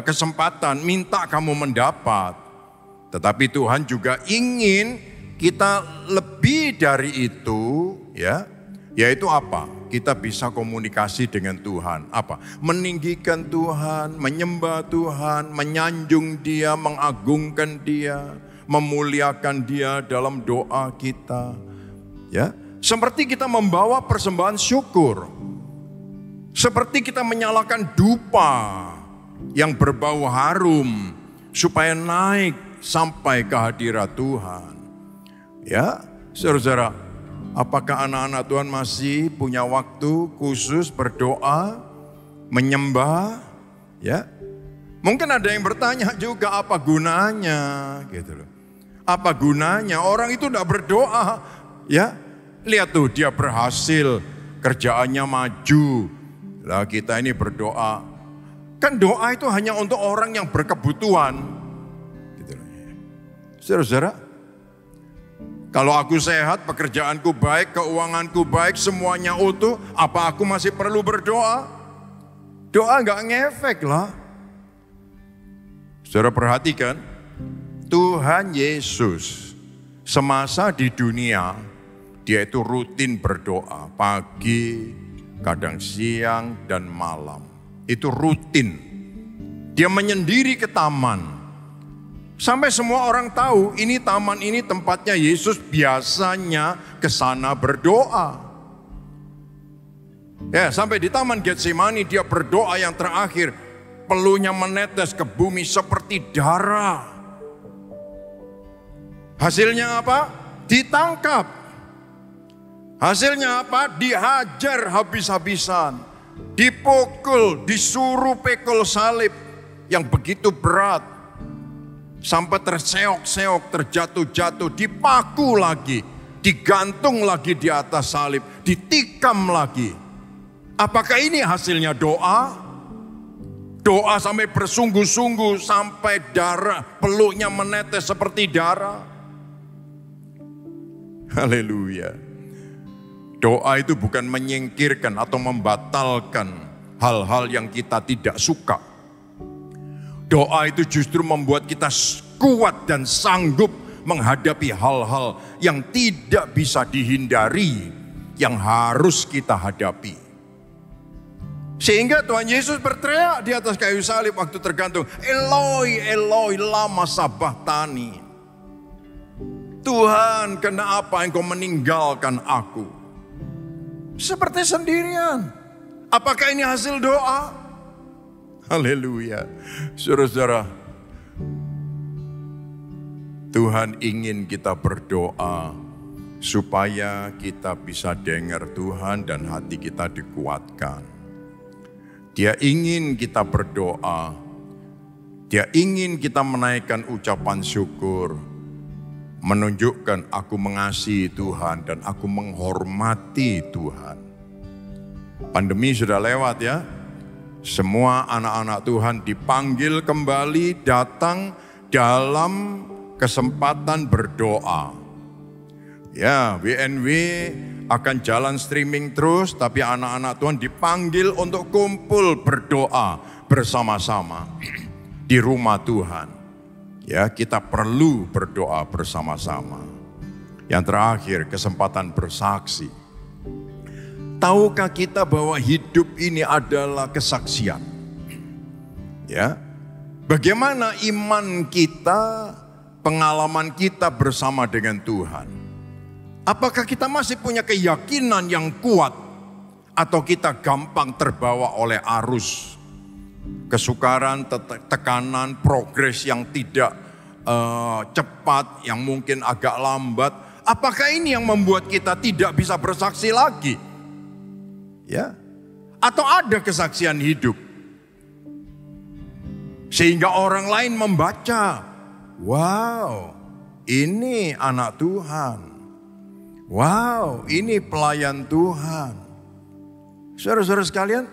kesempatan, minta kamu mendapat. Tetapi Tuhan juga ingin kita lebih dari itu, ya, yaitu apa? Kita bisa komunikasi dengan Tuhan. Apa? Meninggikan Tuhan, menyembah Tuhan, menyanjung Dia, mengagungkan Dia, memuliakan Dia dalam doa kita. Ya, seperti kita membawa persembahan syukur. Seperti kita menyalakan dupa yang berbau harum supaya naik sampai ke hadirat Tuhan. Ya, saudara-saudara, apakah anak-anak Tuhan masih punya waktu khusus berdoa, menyembah? Ya, mungkin ada yang bertanya juga, apa gunanya? Gitu loh. Apa gunanya? Orang itu tidak berdoa. Ya, lihat tuh, dia berhasil, kerjaannya maju. Lah kita ini berdoa. Kan doa itu hanya untuk orang yang berkebutuhan. Gitu loh. Saudara-saudara, kalau aku sehat, pekerjaanku baik, keuanganku baik, semuanya utuh, apa aku masih perlu berdoa? Doa enggak ngefek lah. Saudara perhatikan, Tuhan Yesus semasa di dunia, dia itu rutin berdoa, pagi, kadang siang dan malam. Itu rutin. Dia menyendiri ke taman. Sampai semua orang tahu ini taman ini tempatnya Yesus biasanya ke sana berdoa. Ya, sampai di taman Getsemani dia berdoa yang terakhir. Peluhnya menetes ke bumi seperti darah. Hasilnya apa? Ditangkap. Hasilnya apa? Dihajar habis-habisan. Dipukul, disuruh pikul salib yang begitu berat. Sampai terseok-seok, terjatuh-jatuh, dipaku lagi. Digantung lagi di atas salib, ditikam lagi. Apakah ini hasilnya doa? Doa sampai bersungguh-sungguh, sampai darah, peluknya menetes seperti darah. Haleluya. Doa itu bukan menyingkirkan atau membatalkan hal-hal yang kita tidak suka. Doa itu justru membuat kita kuat dan sanggup menghadapi hal-hal yang tidak bisa dihindari, yang harus kita hadapi. Sehingga Tuhan Yesus berteriak di atas kayu salib waktu tergantung, Eloi, Eloi, lama sabachthani. Tuhan, kenapa engkau meninggalkan aku? Seperti sendirian. Apakah ini hasil doa? Haleluya. Saudara-saudara, Tuhan ingin kita berdoa supaya kita bisa dengar Tuhan dan hati kita dikuatkan. Dia ingin kita berdoa. Dia ingin kita menaikkan ucapan syukur. Menunjukkan aku mengasihi Tuhan dan aku menghormati Tuhan. Pandemi sudah lewat ya. Semua anak-anak Tuhan dipanggil kembali datang dalam kesempatan berdoa. Ya, WNW akan jalan streaming terus, tapi anak-anak Tuhan dipanggil untuk kumpul berdoa bersama-sama di rumah Tuhan. Ya, kita perlu berdoa bersama-sama. Yang terakhir, kesempatan bersaksi. Tahukah kita bahwa hidup ini adalah kesaksian? Ya, bagaimana iman kita, pengalaman kita bersama dengan Tuhan? Apakah kita masih punya keyakinan yang kuat, atau kita gampang terbawa oleh arus? Kesukaran, tekanan, progres yang tidak cepat, yang mungkin agak lambat. Apakah ini yang membuat kita tidak bisa bersaksi lagi? Ya. Atau ada kesaksian hidup sehingga orang lain membaca, wow, ini anak Tuhan. Wow, ini pelayan Tuhan. Saudara-saudara sekalian,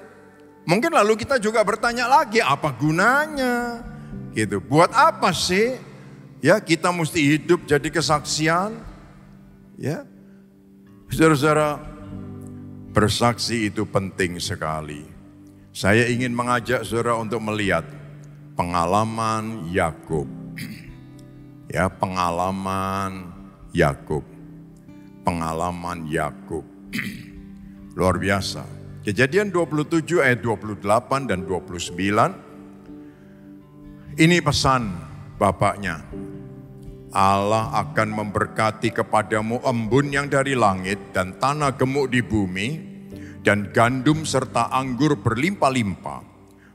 mungkin lalu kita juga bertanya lagi, apa gunanya? Gitu. Buat apa sih? Ya, kita mesti hidup jadi kesaksian. Ya. Saudara-saudara, bersaksi itu penting sekali. Saya ingin mengajak saudara untuk melihat pengalaman Yakub. Ya, pengalaman Yakub. Pengalaman Yakub. Luar biasa. Kejadian 27 ayat 28 dan 29. Ini pesan bapaknya. Allah akan memberkati kepadamu embun yang dari langit dan tanah gemuk di bumi dan gandum serta anggur berlimpah-limpah.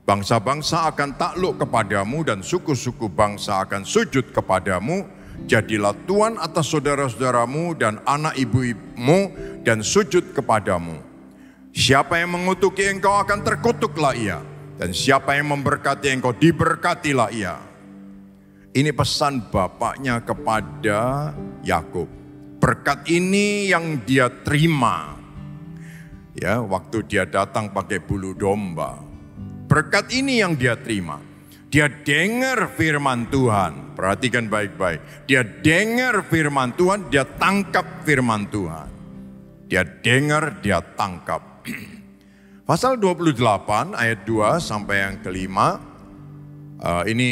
Bangsa-bangsa akan takluk kepadamu dan suku-suku bangsa akan sujud kepadamu. Jadilah tuan atas saudara-saudaramu dan anak ibu-ibumu dan sujud kepadamu. Siapa yang mengutuki engkau akan terkutuklah ia. Dan siapa yang memberkati engkau diberkatilah ia. Ini pesan bapaknya kepada Yakub. Berkat ini yang dia terima. Ya, waktu dia datang pakai bulu domba. Berkat ini yang dia terima. Dia dengar firman Tuhan. Perhatikan baik-baik. Dia dengar firman Tuhan, dia tangkap firman Tuhan. Dia dengar, dia tangkap. Pasal 28 ayat 2 sampai yang kelima. Ini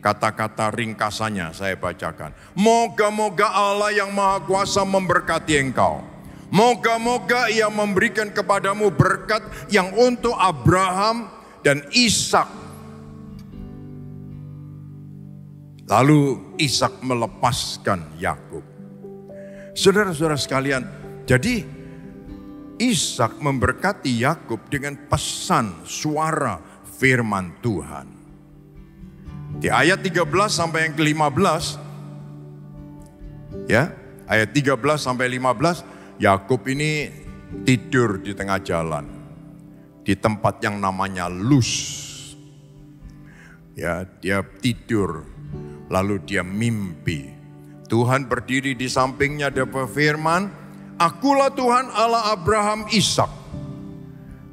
kata-kata ringkasannya saya bacakan. Moga-moga Allah yang Maha Kuasa memberkati engkau. Moga-moga ia memberikan kepadamu berkat yang untuk Abraham dan Ishak. Lalu Ishak melepaskan Yakub. Saudara-saudara sekalian, jadi Ishak memberkati Yakub dengan pesan suara firman Tuhan. Di ayat 13 sampai yang ke-15, ya, ayat 13 sampai 15, Yakub ini tidur di tengah jalan di tempat yang namanya Luz. Ya, dia tidur, lalu dia mimpi. Tuhan berdiri di sampingnya dan berfirman, Akulah Tuhan Allah Abraham Ishak.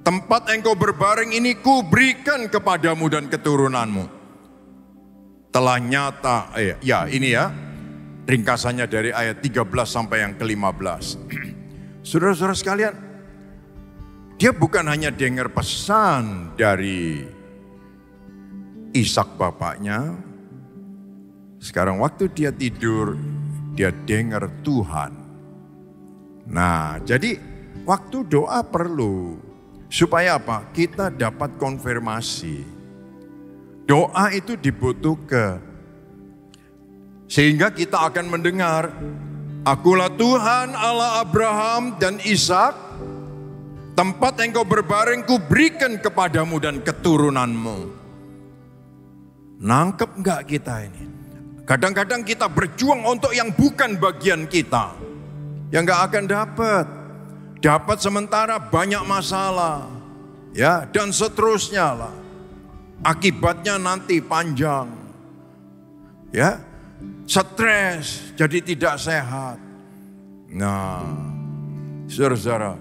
Tempat engkau berbaring ini kuberikan kepadamu dan keturunanmu. Telah nyata, ini ya, ringkasannya dari ayat 13 sampai yang ke-15. Saudara-saudara sekalian, dia bukan hanya dengar pesan dari Ishak bapaknya. Sekarang waktu dia tidur, dia dengar Tuhan. Nah, jadi waktu doa perlu. Supaya apa? Kita dapat konfirmasi. Doa itu dibutuhkan. Sehingga kita akan mendengar, Akulah Tuhan Allah Abraham dan Ishak. Tempat engkau berbaring kuberikan kepadamu dan keturunanmu. Nangkep enggak kita ini? Kadang-kadang kita berjuang untuk yang bukan bagian kita. Yang enggak akan dapat. Dapat sementara banyak masalah. Ya, dan seterusnya lah. Akibatnya nanti panjang. Ya, stres, jadi tidak sehat. Nah, saudara-saudara,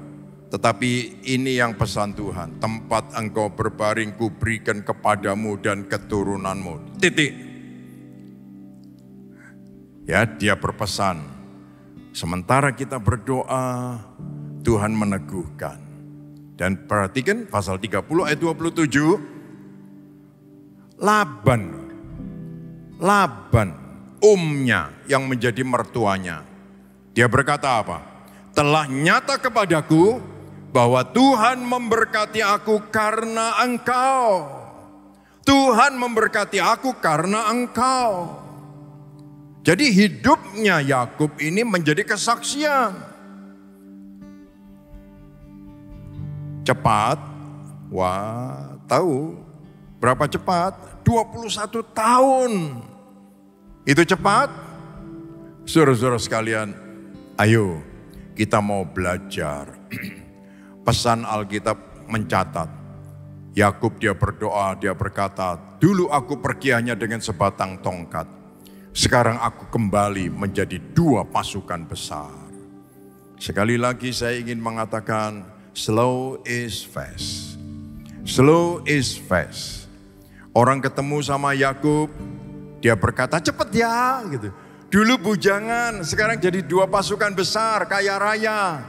tetapi ini yang pesan Tuhan. Tempat engkau berbaring kuberikan kepadamu dan keturunanmu. Titik. Ya, dia berpesan. Sementara kita berdoa, Tuhan meneguhkan. Dan perhatikan pasal 30 ayat 27. Laban, umnya yang menjadi mertuanya. Dia berkata apa? Telah nyata kepadaku bahwa Tuhan memberkati aku karena engkau. Tuhan memberkati aku karena engkau. Jadi hidupnya Yakub ini menjadi kesaksian. Cepat, wah tahu berapa cepat? 21 tahun. Itu cepat? Saudara-saudara sekalian, ayo kita mau belajar. Pesan Alkitab mencatat. Yakub dia berdoa, dia berkata, dulu aku pergi hanya dengan sebatang tongkat. Sekarang aku kembali menjadi 2 pasukan besar. Sekali lagi saya ingin mengatakan, slow is fast. Slow is fast. Orang ketemu sama Yakub, dia berkata, cepet ya gitu. Dulu bujangan, sekarang jadi 2 pasukan besar, kaya raya.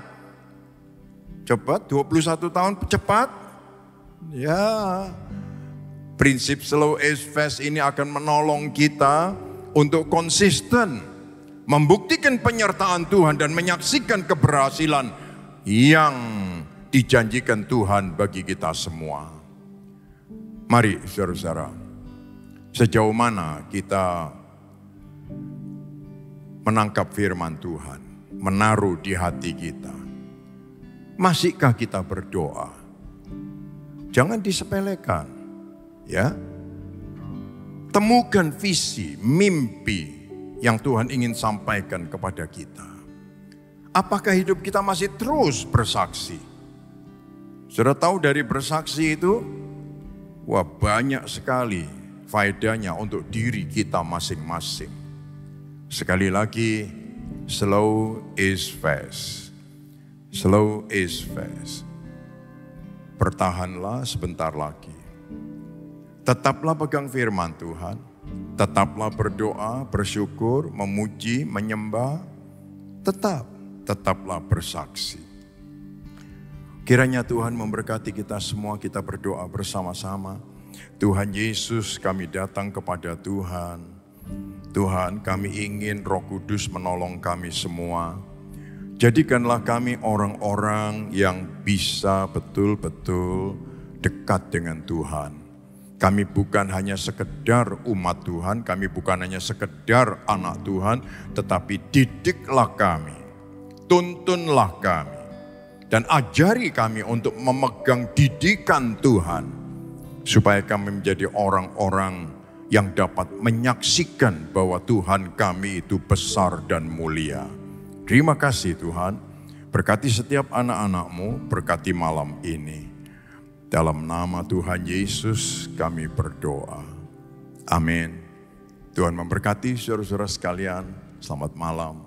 Cepat, 21 tahun cepat. Ya, prinsip slow is fast ini akan menolong kita untuk konsisten. Membuktikan penyertaan Tuhan dan menyaksikan keberhasilan yang dijanjikan Tuhan bagi kita semua. Mari saudara-saudara, sejauh mana kita menangkap firman Tuhan, menaruh di hati kita. Masihkah kita berdoa? Jangan disepelekan, ya. Temukan visi, mimpi yang Tuhan ingin sampaikan kepada kita. Apakah hidup kita masih terus bersaksi? Sudah tahu dari bersaksi itu, wah banyak sekali faedahnya untuk diri kita masing-masing. Sekali lagi, slow is fast. Slow is fast. Bertahanlah sebentar lagi. Tetaplah pegang firman Tuhan. Tetaplah berdoa, bersyukur, memuji, menyembah. Tetaplah bersaksi. Kiranya Tuhan memberkati kita semua, kita berdoa bersama-sama. Tuhan Yesus, kami datang kepada Tuhan. Tuhan, kami ingin Roh Kudus menolong kami semua. Jadikanlah kami orang-orang yang bisa betul-betul dekat dengan Tuhan. Kami bukan hanya sekedar umat Tuhan, kami bukan hanya sekedar anak Tuhan, tetapi didiklah kami, tuntunlah kami, dan ajari kami untuk memegang didikan Tuhan, supaya kami menjadi orang-orang yang dapat menyaksikan bahwa Tuhan kami itu besar dan mulia. Terima kasih Tuhan, berkati setiap anak-anak-Mu, berkati malam ini. Dalam nama Tuhan Yesus kami berdoa. Amin. Tuhan memberkati saudara-saudara sekalian. Selamat malam.